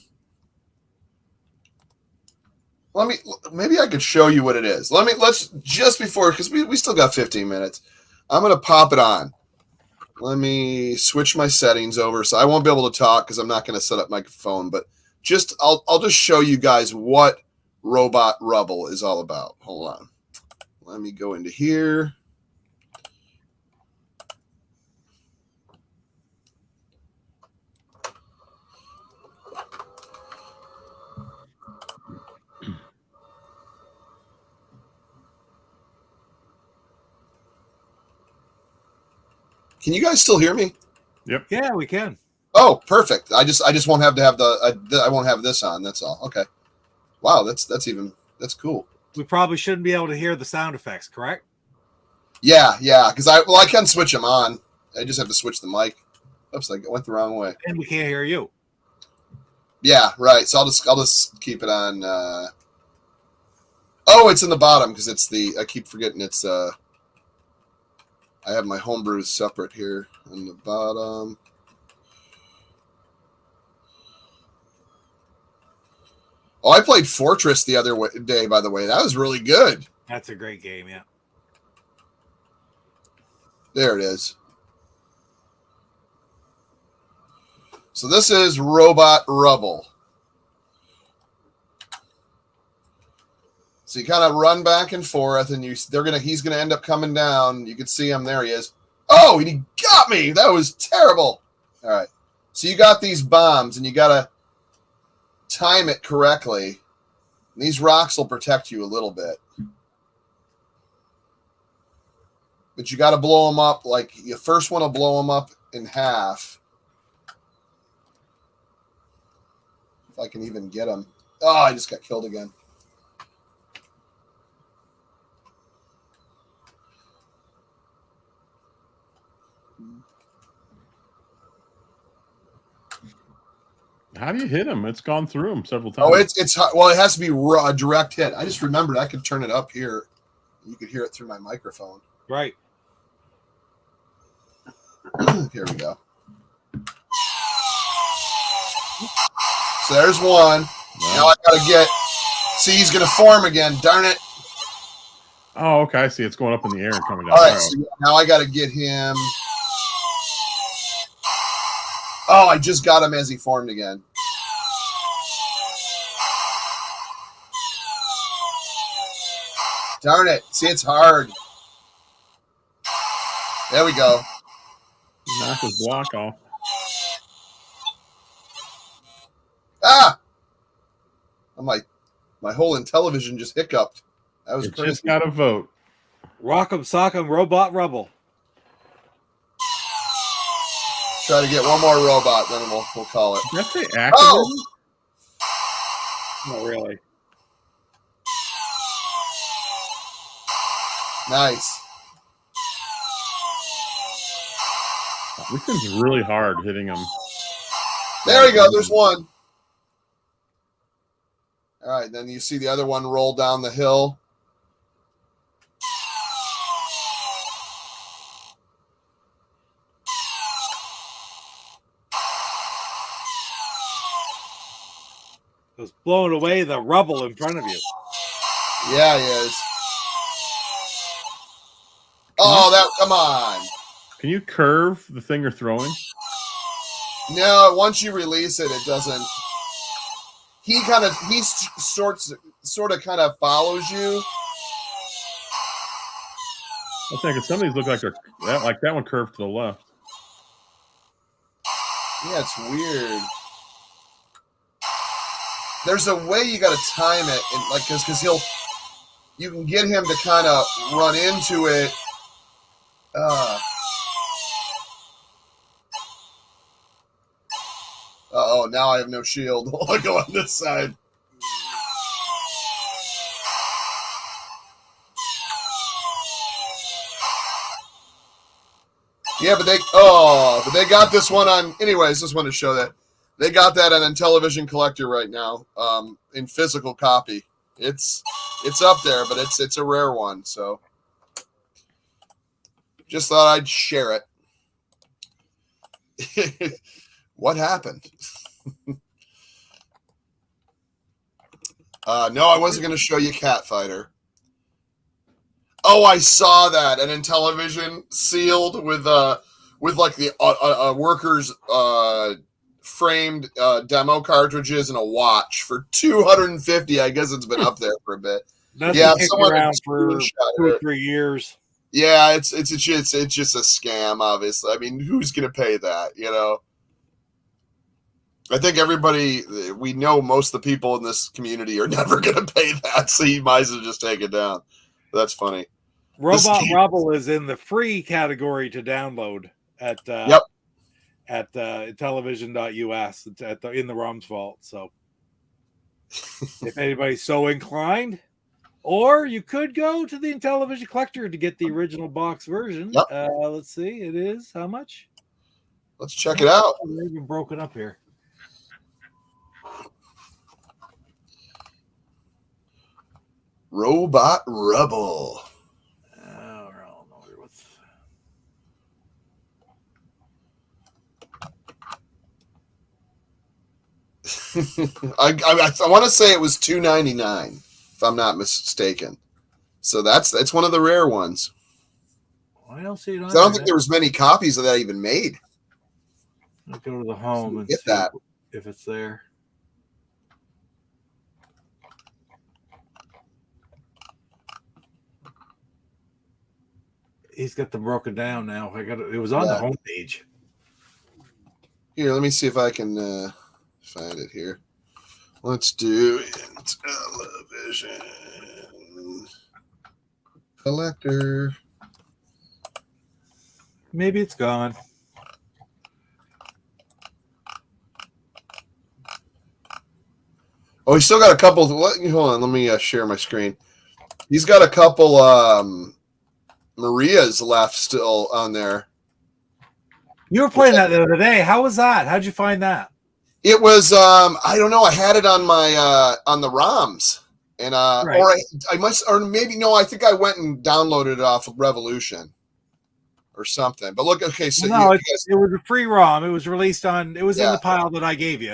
Maybe I could show you what it is. Let's just before, because we still got 15 minutes. I'm gonna pop it on. Let me switch my settings over. So I won't be able to talk because I'm not going to set up my phone, but I'll just show you guys what Robot Rubble is all about. Hold on. Let me go into here. Can you guys still hear me? Yep. Yeah, we can. Oh, perfect. I just won't have to have I won't have this on. That's all. Okay. Wow, that's cool. We probably shouldn't be able to hear the sound effects, correct? Yeah, because I can switch them on. I just have to switch the mic. Oops, I went the wrong way. And we can't hear you. Yeah, right. So I'll just keep it on. Oh, it's in the bottom because it's I keep forgetting it's I have my homebrew separate here on the bottom. Oh, I played Fortress the other day, by the way. That was really good. That's a great game, yeah. There it is. So this is Robot Rubble. So you kind of run back and forth, and he's gonna end up coming down. You can see him. There he is. Oh, he got me. That was terrible. All right. So you got these bombs, and you gotta time it correctly. And these rocks will protect you a little bit, but you got to blow them up. Like you first want to blow them up in half. If I can even get them. Oh, I just got killed again. How do you hit him? It's gone through him several times. Oh, it has to be a direct hit. I just remembered I could turn it up here. You could hear it through my microphone. Right. Here we go. So there's one. Wow. Now I gotta get. See, he's gonna form again. Darn it! Oh, okay. I see. It's going up in the air and coming down. All right. So now I gotta get him. Oh, I just got him as he formed again. Darn it. See, it's hard. There we go. Knock his block off. Ah! My whole Intellivision just hiccuped. That was It crazy. just got a vote. Rock'em Sock'em Robot Rubble. Try to get one more robot, then we'll call it. Did that say activated? Oh! Not really. Nice. This thing's really hard hitting him. There we go. There's one. All right. Then you see the other one roll down the hill. It was blowing away the rubble in front of you. Yeah, he is. Oh, come on. Can you curve the thing you're throwing? No, once you release it, it doesn't. He sort of kind of follows you. I think some of these look like that one curved to the left. Yeah, it's weird. There's a way you got to time it, and because you can get him to kind of run into it. Uh-oh, now I have no shield. I'll go on this side. Yeah, but they got this one on. Anyways, just want to show that they got that on Intellivision Collector right now, in physical copy. It's up there, but it's a rare one. So just thought I'd share it. What happened? No, I wasn't going to show you Cat Fighter. Oh, I saw that. An Intellivision sealed with with like the workers framed demo cartridges and a watch for 250. I guess it's been up there for a bit. That's Yeah, been someone around for screenshot 2 or it. 3 years. Yeah, it's just a scam, obviously. I mean, who's gonna pay that? You know, I think we know most of the people in this community are never gonna pay that, so you might as well just take it down. That's funny. Robot Rubble is in the free category to download at Yep. at Intellivision.us. It's in the ROMs vault. So if anybody's so inclined, or you could go to the Intellivision Collector to get the original box version. Yep. Let's see, it is how much? Let's check it out. They're even broken up here. Robot Rubble. I want to say it was $2.99, if I'm not mistaken. So it's one of the rare ones. I don't see it on. I don't think there was many copies of that even made. Let's go to the home and Get see that. if it's there. He's got them broken down now. It was on the homepage. Here, let me see if I can find it here. Let's do Intellivision Collector. Maybe it's gone. Oh, he's still got a couple. Hold on, let me share my screen. He's got a couple Marias left still on there. You were playing that the other day. How was that? How'd you find that? It was I don't know. I had it on my on the ROMs, and Right. or I must, or maybe no. I think I went and downloaded it off of Revolution or something. But look, okay, so No, you it was a free ROM. It was released on. It was in Yeah. the pile that I gave you,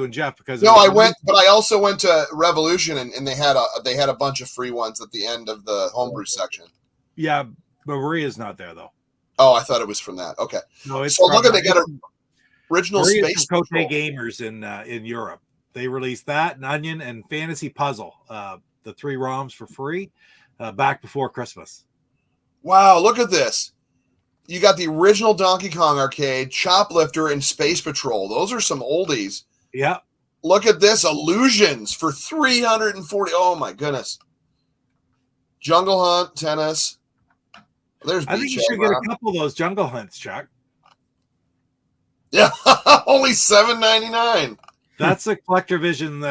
and Jeff, because no, I went, but I also went to Revolution, and they had a bunch of free ones at the end of the homebrew section. Yeah, but Maria's not there though. Oh, I thought it was from that. Okay, No, it's so look at from- they got an original Maria's Space from Cote Patrol. Gamers in Europe. They released that and Onion and Fantasy Puzzle, the 3 ROMs for free, back before Christmas. Wow, look at this. You got the original Donkey Kong arcade, Choplifter, and Space Patrol. Those are some oldies. Yeah, Look at this. Illusions for 340. Oh, my goodness. Jungle Hunt, tennis. There's I think Beach you should Head, get Rob. a couple of those Jungle Hunts, Chuck. Yeah, only $7.99. That's a Collector Vision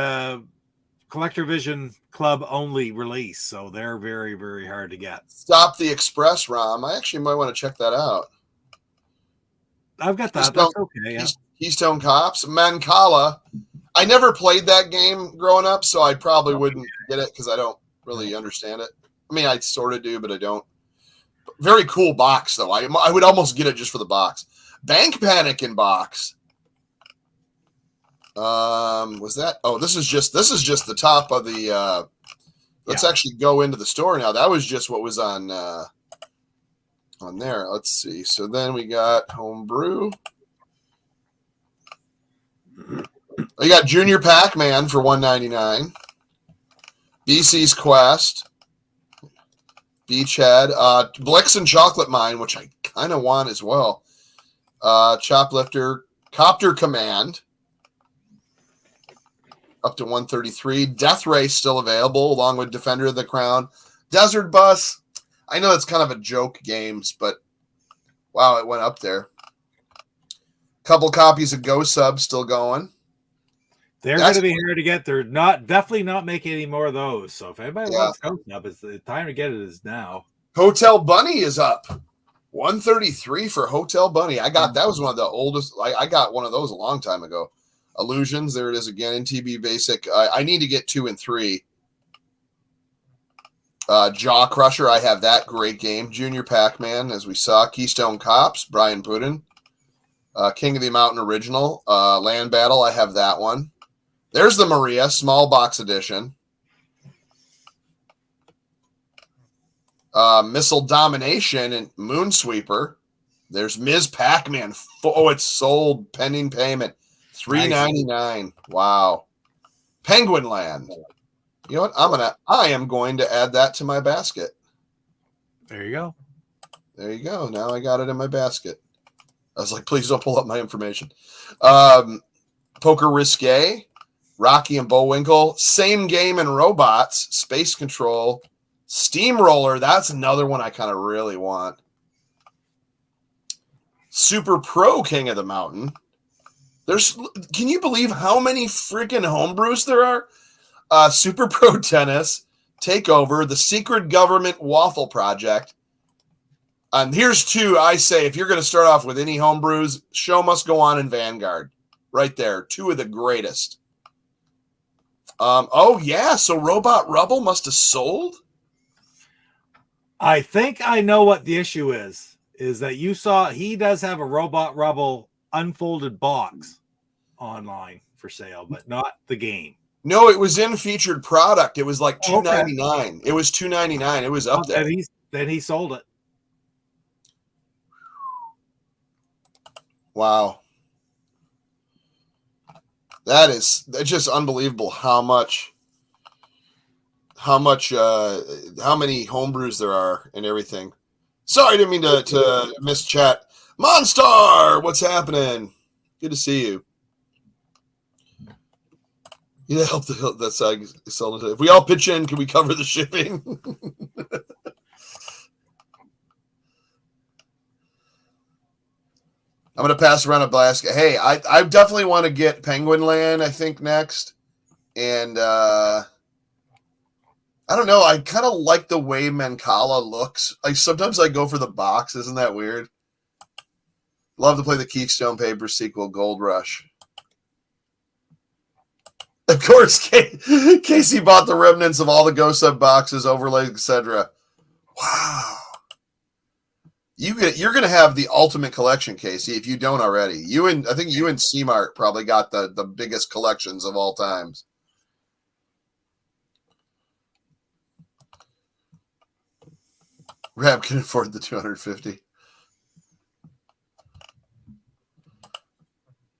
Club only release, so they're very, very hard to get. Stop the Express ROM. I actually might want to check that out. I've got that. Keystone- That's okay. Yeah. Keystone Cops, Mancala. I never played that game growing up, so I probably wouldn't get it because I don't really understand it. I mean, I sort of do, but I don't. Very cool box, though. I would almost get it just for the box. Bank Panic in box. Was that? Oh, this is just the top of the. Let's actually go into the store now. That was just what was on there. Let's see. So then we got Homebrew. We got Junior Pac-Man for $1.99. BC's Quest. Beachhead. Blix and Chocolate Mine, which I kind of want as well. Choplifter. Copter Command. Up to 133. Death Race still available, along with Defender of the Crown. Desert Bus. I know it's kind of a joke games, but wow, it went up there. Couple copies of Go Sub still going. They're going to be here to get. They're definitely not making any more of those. So if anybody wants Ghost Sub, it's the time to get it is now. Hotel Bunny is up. 133 for Hotel Bunny. That was one of the oldest. I got one of those a long time ago. Illusions, there it is again in TB Basic. I need to get 2 and 3. Jaw Crusher, I have that great game. Junior Pac-Man, as we saw. Keystone Cops, Brian Putin. King of the Mountain Original. Land Battle, I have that one. There's the Maria, small box edition. Missile Domination and Moonsweeper. There's Ms. Pac-Man. Oh, it's sold pending payment. $3.99. Wow. Penguin Land. You know what? I am going to add that to my basket. There you go. There you go. Now I got it in my basket. I was like, please don't pull up my information. Poker Risque, Rocky and Bullwinkle, Same Game and Robots, Space Control, Steamroller. That's another one I kind of really want. Super Pro King of the Mountain. Can you believe how many freaking homebrews there are? Super Pro Tennis, Takeover, The Secret Government Waffle Project. And here's two. I say, if you're going to start off with any homebrews, Show Must Go On and Vanguard. Right there. Two of the greatest. Oh, yeah. So Robot Rubble must have sold? I think I know what the issue is that you saw he does have a Robot Rubble unfolded box online for sale, but not the game. No, it was in featured product. It was like $2.99. Okay. It was $2.99. It was up there. Then he sold it. Wow. That's just unbelievable how many homebrews there are and everything. Sorry, I didn't mean to miss chat. Monstar, what's happening? Good to see you. Yeah, help that's how I sell it. If we all pitch in, can we cover the shipping? I'm going to pass around a basket. Hey, I definitely want to get Penguin Land, I think, next. And I don't know. I kind of like the way Mancala looks. Sometimes I go for the box. Isn't that weird? Love to play the Keystone Paper sequel, Gold Rush. Of course, Casey bought the remnants of all the Go Sub boxes, overlays, etc. Wow. You're going to have the ultimate collection, Casey, if you don't already. I think you and C-Mart probably got the biggest collections of all times. Rab can afford the 250.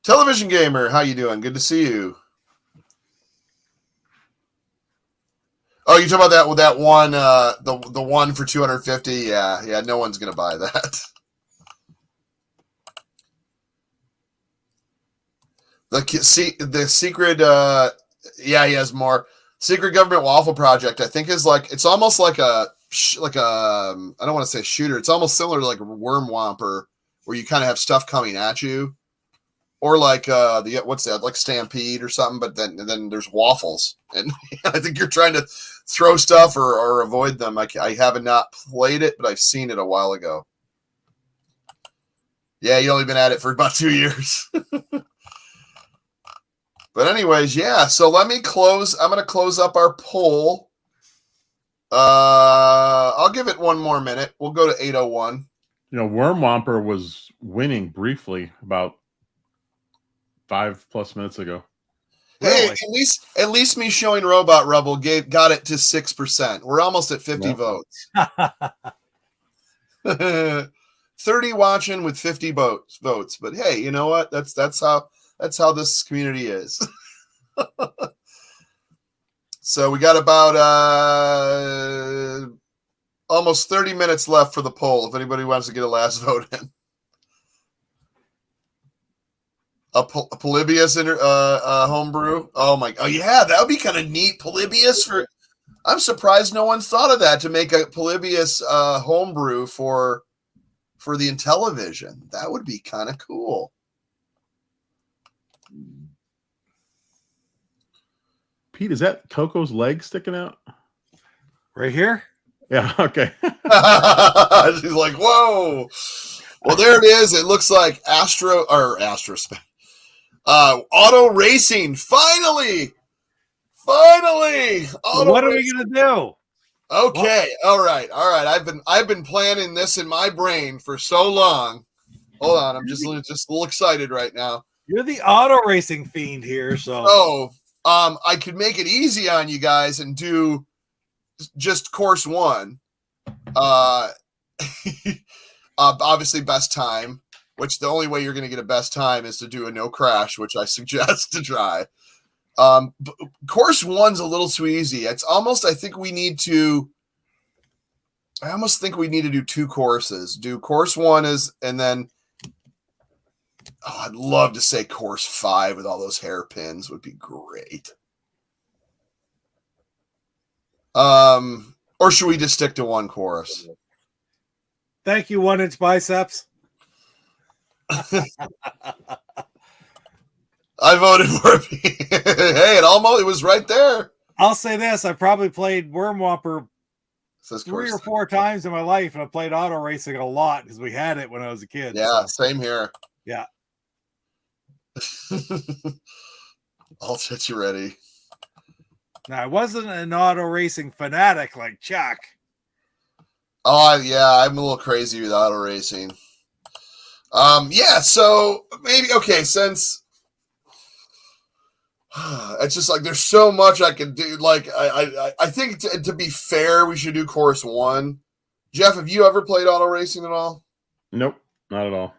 Television Gamer, how you doing? Good to see you. Oh, you talking about that one, the one for 250? Yeah. No one's gonna buy that. The secret, he has more. Secret Government Waffle Project, I think, is it's almost like a I don't want to say shooter. It's almost similar to like a Worm Whomper, where you kind of have stuff coming at you, or like what's that, like Stampede or something. But then there's waffles, and I think you're trying to throw stuff or avoid them. I haven't not played it, but I've seen it a while ago. Yeah, you only been at it for about 2 years. But anyways, yeah. So let me close. I'm going to close up our poll. I'll give it one more minute. We'll go to 8:01. Worm Whomper was winning briefly about 5+ minutes ago. Hey, Really? at least me showing Robot Rubble got it to 6%. We're almost at 50 votes. 30 watching with 50 votes. But hey, you know what? That's how this community is. So we got about almost 30 minutes left for the poll. If anybody wants to get a last vote in. A Polybius homebrew. Oh yeah, that would be kind of neat. Polybius I'm surprised no one's thought of that, to make a Polybius homebrew for the Intellivision. That would be kind of cool. Pete, is that Coco's leg sticking out? Right here? Yeah, okay. She's like, whoa. Well, there it is. It looks like AstroSmash. Auto racing. Finally. What are we gonna do? Okay. What? All right. I've been planning this in my brain for so long. Hold on. I'm just a little excited right now. You're the auto racing fiend here, so. Oh, I could make it easy on you guys and do just course one. Obviously, best time, which the only way you're going to get a best time is to do a no crash, which I suggest to try. Course 1's a little too easy. It's almost, I almost think we need to do 2 courses. Do course 1 and then, I'd love to say course 5 with all those hairpins would be great. Or should we just stick to 1 course? Thank you, 1 inch biceps. I voted for it. Hey, it was right there. I'll say this: I probably played Worm Whopper Says 3 or 4 times in my life, and I played auto racing a lot because we had it when I was a kid. Yeah, so. same here. Yeah. I'll set you ready. Now, I wasn't an auto racing fanatic like Chuck. Oh, yeah, I'm a little crazy with auto racing. Yeah, so maybe, okay, since it's just like there's so much I can do. Like, I think to be fair, we should do course 1. Jeff, have you ever played auto racing at all? Nope, not at all.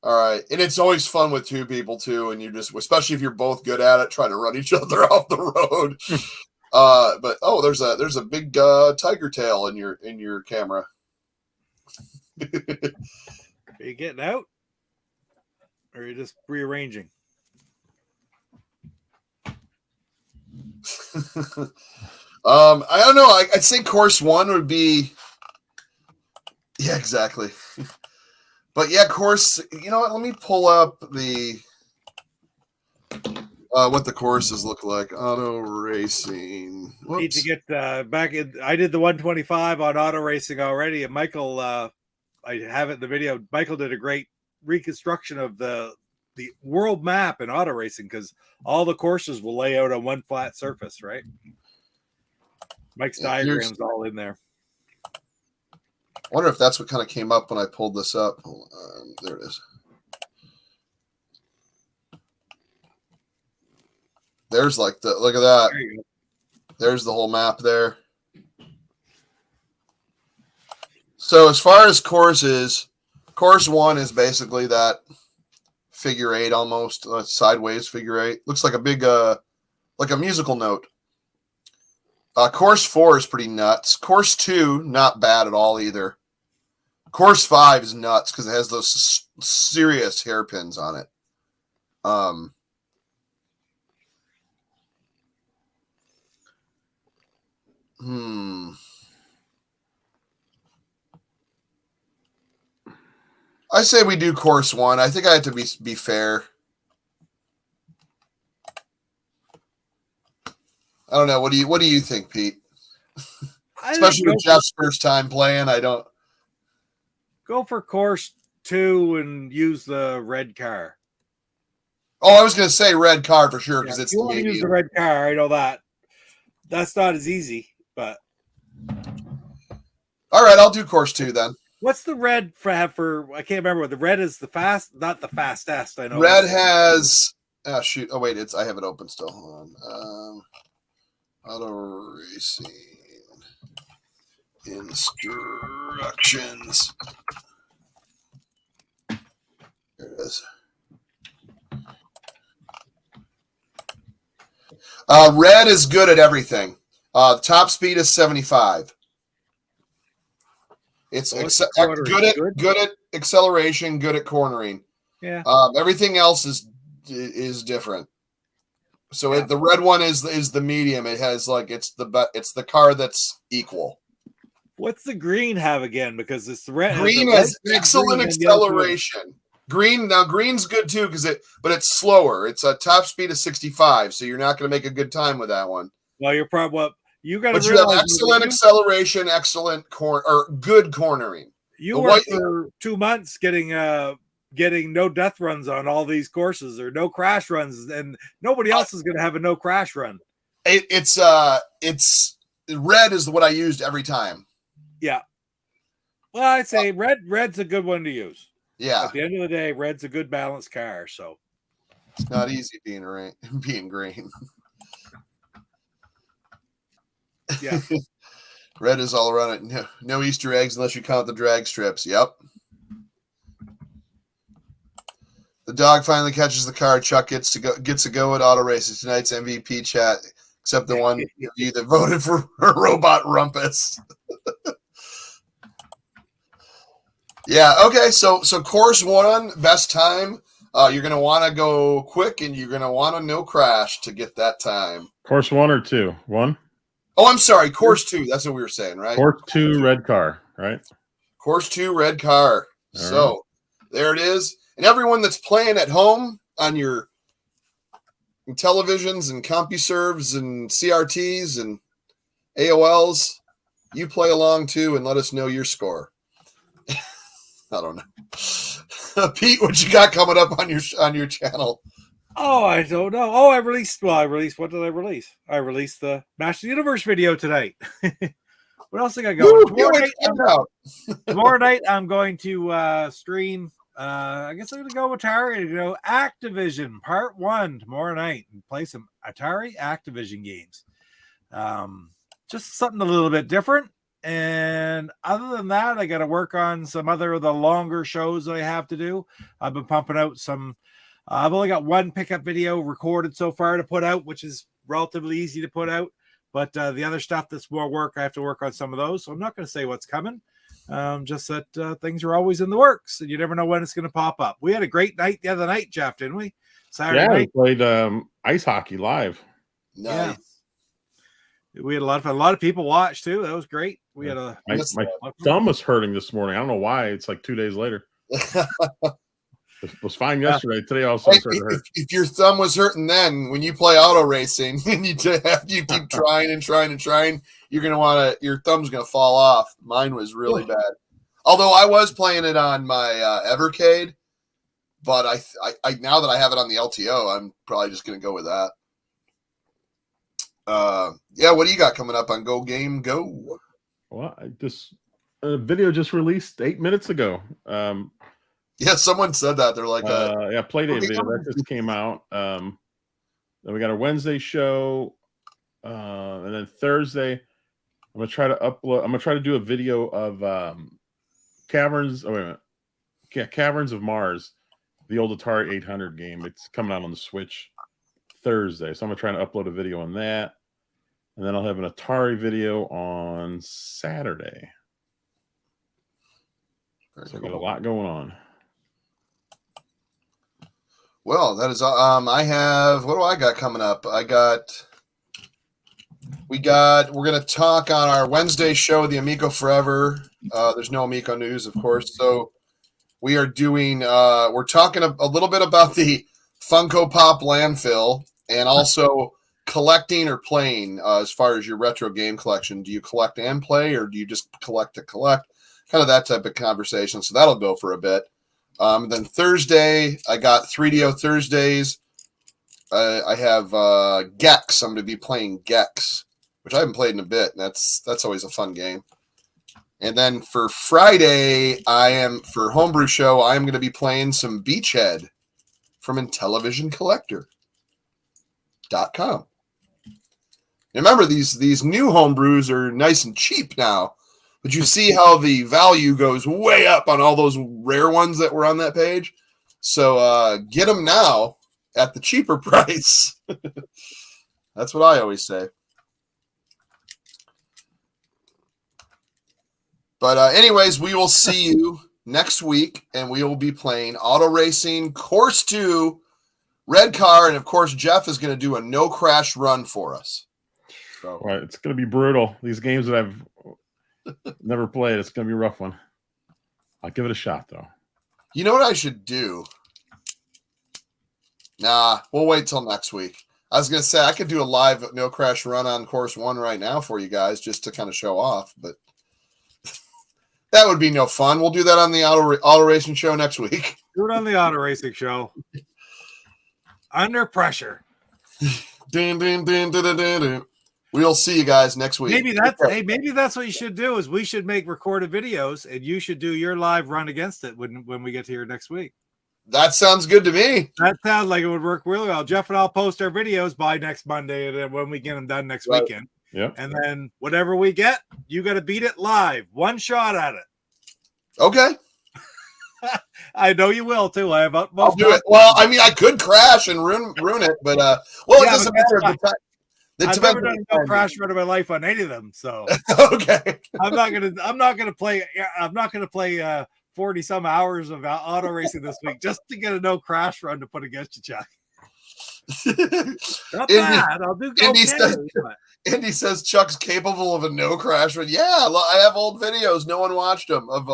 All right. And it's always fun with 2 people too. And you just, especially if you're both good at it, try to run each other off the road. But there's a big tiger tail in your camera. Are you getting out? Or are you just rearranging? I don't know. I'd say course 1 would be, yeah, exactly. But yeah, course, you know what? Let me pull up the what the courses look like. Auto racing. Need to get back in. I did the 125 on auto racing already, and Michael, I have it in the video. Michael did a great reconstruction of the world map in auto racing because all the courses will lay out on one flat surface, right? Mike's diagram's all in there. I wonder if that's what kind of came up when I pulled this up. There it is. There's like look at that. There's the whole map there. So as far as courses, course 1 is basically that figure 8 almost, sideways figure 8. Looks like a big, like a musical note. Course 4 is pretty nuts. Course 2, not bad at all either. Course 5 is nuts because it has those serious hairpins on it. I say we do course 1. I think I have to be fair. I don't know. What do you think, Pete? Especially with Jeff's first time playing, I don't. Go for course 2 and use the red car. Oh, I was going to say red car for sure because it's you want to use the red car. I know that. That's not as easy, but. All right, I'll do course 2 then. What's the red for? I can't remember. The red is not the fastest. I know. Red has. Oh shoot! Oh wait, I have it open still. Hold on. Auto racing instructions. There it is. Red is good at everything. Top speed is 75. It's good at acceleration, good at cornering. Yeah. Everything else is different. So the red one is the medium. It has it's the car that's equal. What's the green have again? Because it's the red. Green has excellent acceleration. Green's good too but it's slower. It's a top speed of 65, so you're not going to make a good time with that one. Well, you're probably you got to. But you have excellent acceleration, excellent good cornering. You worked for 2 months getting no death runs on all these courses or no crash runs, and nobody else is going to have a no crash run. It's red is what I used every time. Yeah. Well, I'd say red's a good one to use. Yeah. At the end of the day, red's a good balanced car. So it's not easy being green. Yeah. Red is all around it. No Easter eggs unless you count the drag strips. Yep. The dog finally catches the car. Chuck gets a go at auto racing. Tonight's MVP chat, except the one of you that voted for Robot Rumpus. Yeah. Okay. So course 1, best time. You're gonna want to go quick, and you're gonna want to no crash to get that time. Course 1 or 2? 1. Oh, I'm sorry. Course 2. That's what we were saying, right? Course 2, red car, right? Course 2, red car. All So there it is. And everyone that's playing at home on your televisions and CompuServes and CRTs and AOLs, you play along too and let us know your score. I don't know. Pete, what you got coming up on your channel? Oh, I don't know. Oh, I released. What did I release? I released the Master Universe video tonight. What else I got going? Tomorrow night, I'm going to stream. I guess I'm going to go Atari and go Activision Part 1 tomorrow night and play some Atari Activision games. Just something a little bit different. And other than that, I got to work on some other of the longer shows that I have to do. I've been pumping out some. I've only got one pickup video recorded so far to put out, which is relatively easy to put out. But the other stuff that's more work, I have to work on some of those. So I'm not going to say what's coming. Just that things are always in the works, and you never know when it's going to pop up. We had a great night the other night, Jeff, didn't we? Saturday night. We played ice hockey live. Nice. Yeah. We had a lot of fun. A lot of people watched too. That was great. We had my thumb was hurting this morning. I don't know why. It's like 2 days later. It was fine yesterday. Today also started to hurt. If your thumb was hurting then, when you play auto racing and you keep trying and trying, you're gonna want to. Your thumb's gonna fall off. Mine was really bad. Although I was playing it on my Evercade, but I now that I have it on the LTO, I'm probably just gonna go with that. Yeah. What do you got coming up on Go Game Go? Well, this video just released 8 minutes ago. Yeah, someone said that. They're like, Playdate video that just came out. Then we got a Wednesday show, and then Thursday, I'm gonna try to upload. I'm gonna try to do a video of Caverns. Oh wait a minute, yeah, Caverns of Mars, the old Atari 800 game. It's coming out on the Switch Thursday, so I'm gonna try to upload a video on that, and then I'll have an Atari video on Saturday. So I got a lot going on. Well, that is I have what do I got coming up? We're gonna talk on our Wednesday show, the Amico Forever. There's no Amico news, of course. So we are doing we're talking a little bit about the Funko Pop landfill and also collecting or playing as far as your retro game collection. Do you collect and play, or do you just collect to collect? Kind of that type of conversation. So that'll go for a bit. Then Thursday, I got 3DO Thursdays. I have Gex. I'm going to be playing Gex, which I haven't played in a bit. And that's always a fun game. And then for Friday, for Homebrew Show, I am going to be playing some Beachhead from IntellivisionCollector.com. Remember, these new homebrews are nice and cheap now. But you see how the value goes way up on all those rare ones that were on that page. So get them now at the cheaper price. That's what I always say. But anyways, we will see you next week, and we will be playing Auto Racing Course 2, Red Car, and of course, Jeff is going to do a no crash run for us. So. Right, it's going to be brutal. These games that I've never played. It's going to be a rough one. I'll give it a shot, though. You know what I should do? Nah, we'll wait till next week. I was going to say I could do a live no crash run on course 1 right now for you guys just to kind of show off, but that would be no fun. We'll do that on the auto racing show next week. Do it on the auto racing show. Under pressure. Dun, dun, dun, dun, dun, dun, dun. We'll see you guys next week. Maybe that's what you should do. Is we should make recorded videos, and you should do your live run against it when we get here next week. That sounds good to me. That sounds like it would work really well. Jeff and I'll post our videos by next Monday, and then when we get them done next weekend. Yeah. And then whatever we get, you got to beat it live. One shot at it. Okay. I know you will too. I have I'll utmost. do it. Well, I mean, I could crash and ruin it, but well, it Yeah, doesn't but guess matter. what? The time. It I've depends never on done the no time. crash run of my life on any of them, so Okay. I'm not gonna play 40 some hours of auto racing this week just to get a no crash run to put against you, Chuck. Not bad. I'll do Indy okay. says- but- Indy says Chuck's capable of a no crash run. Yeah, I have old videos. No one watched them. Of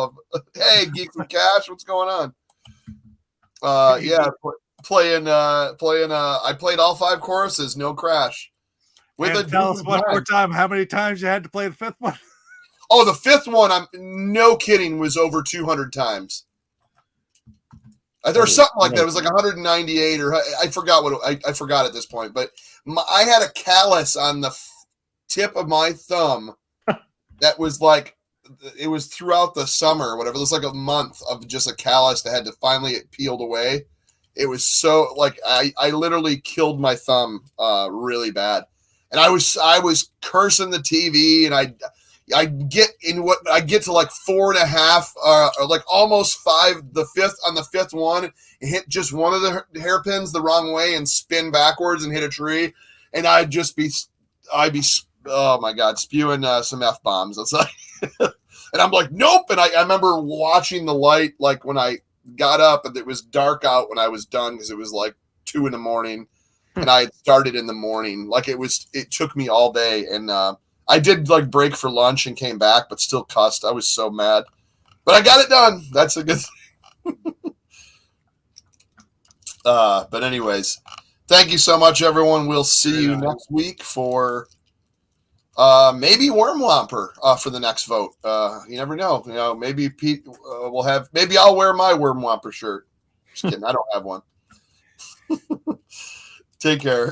hey, Geeks and Cash, what's going on? Yeah, playing. I played all 5 choruses, no crash. And tell us one more time how many times you had to play the 5th one. Oh, the 5th one, I'm no kidding, was over 200 times. There was something like that. It was like 198, or I forgot what I forgot at this point. But I had a callus on the tip of my thumb that was like, it was throughout the summer or whatever. It was like a month of just a callus that had to finally get peeled away. It was so like I literally killed my thumb really bad, and I was cursing the TV, and I get to like 4.5 or like almost 5, the 5th on the 5th one, and hit just one of the hairpins the wrong way and spin backwards and hit a tree, and I'd be oh my god, spewing some F-bombs. It's like and I'm like, nope. And I remember watching the light, like when I got up and it was dark out when I was done, because it was like 2 a.m. and I had started in the morning. Like it took me all day. And I did like break for lunch and came back, but still cussed. I was so mad, but I got it done. That's a good thing. But anyways, thank you so much, everyone. We'll see you next week for maybe Worm Whomper for the next vote. You never know. You know, maybe Pete will have. Maybe I'll wear my Worm Whomper shirt. Just kidding. I don't have one. Take care.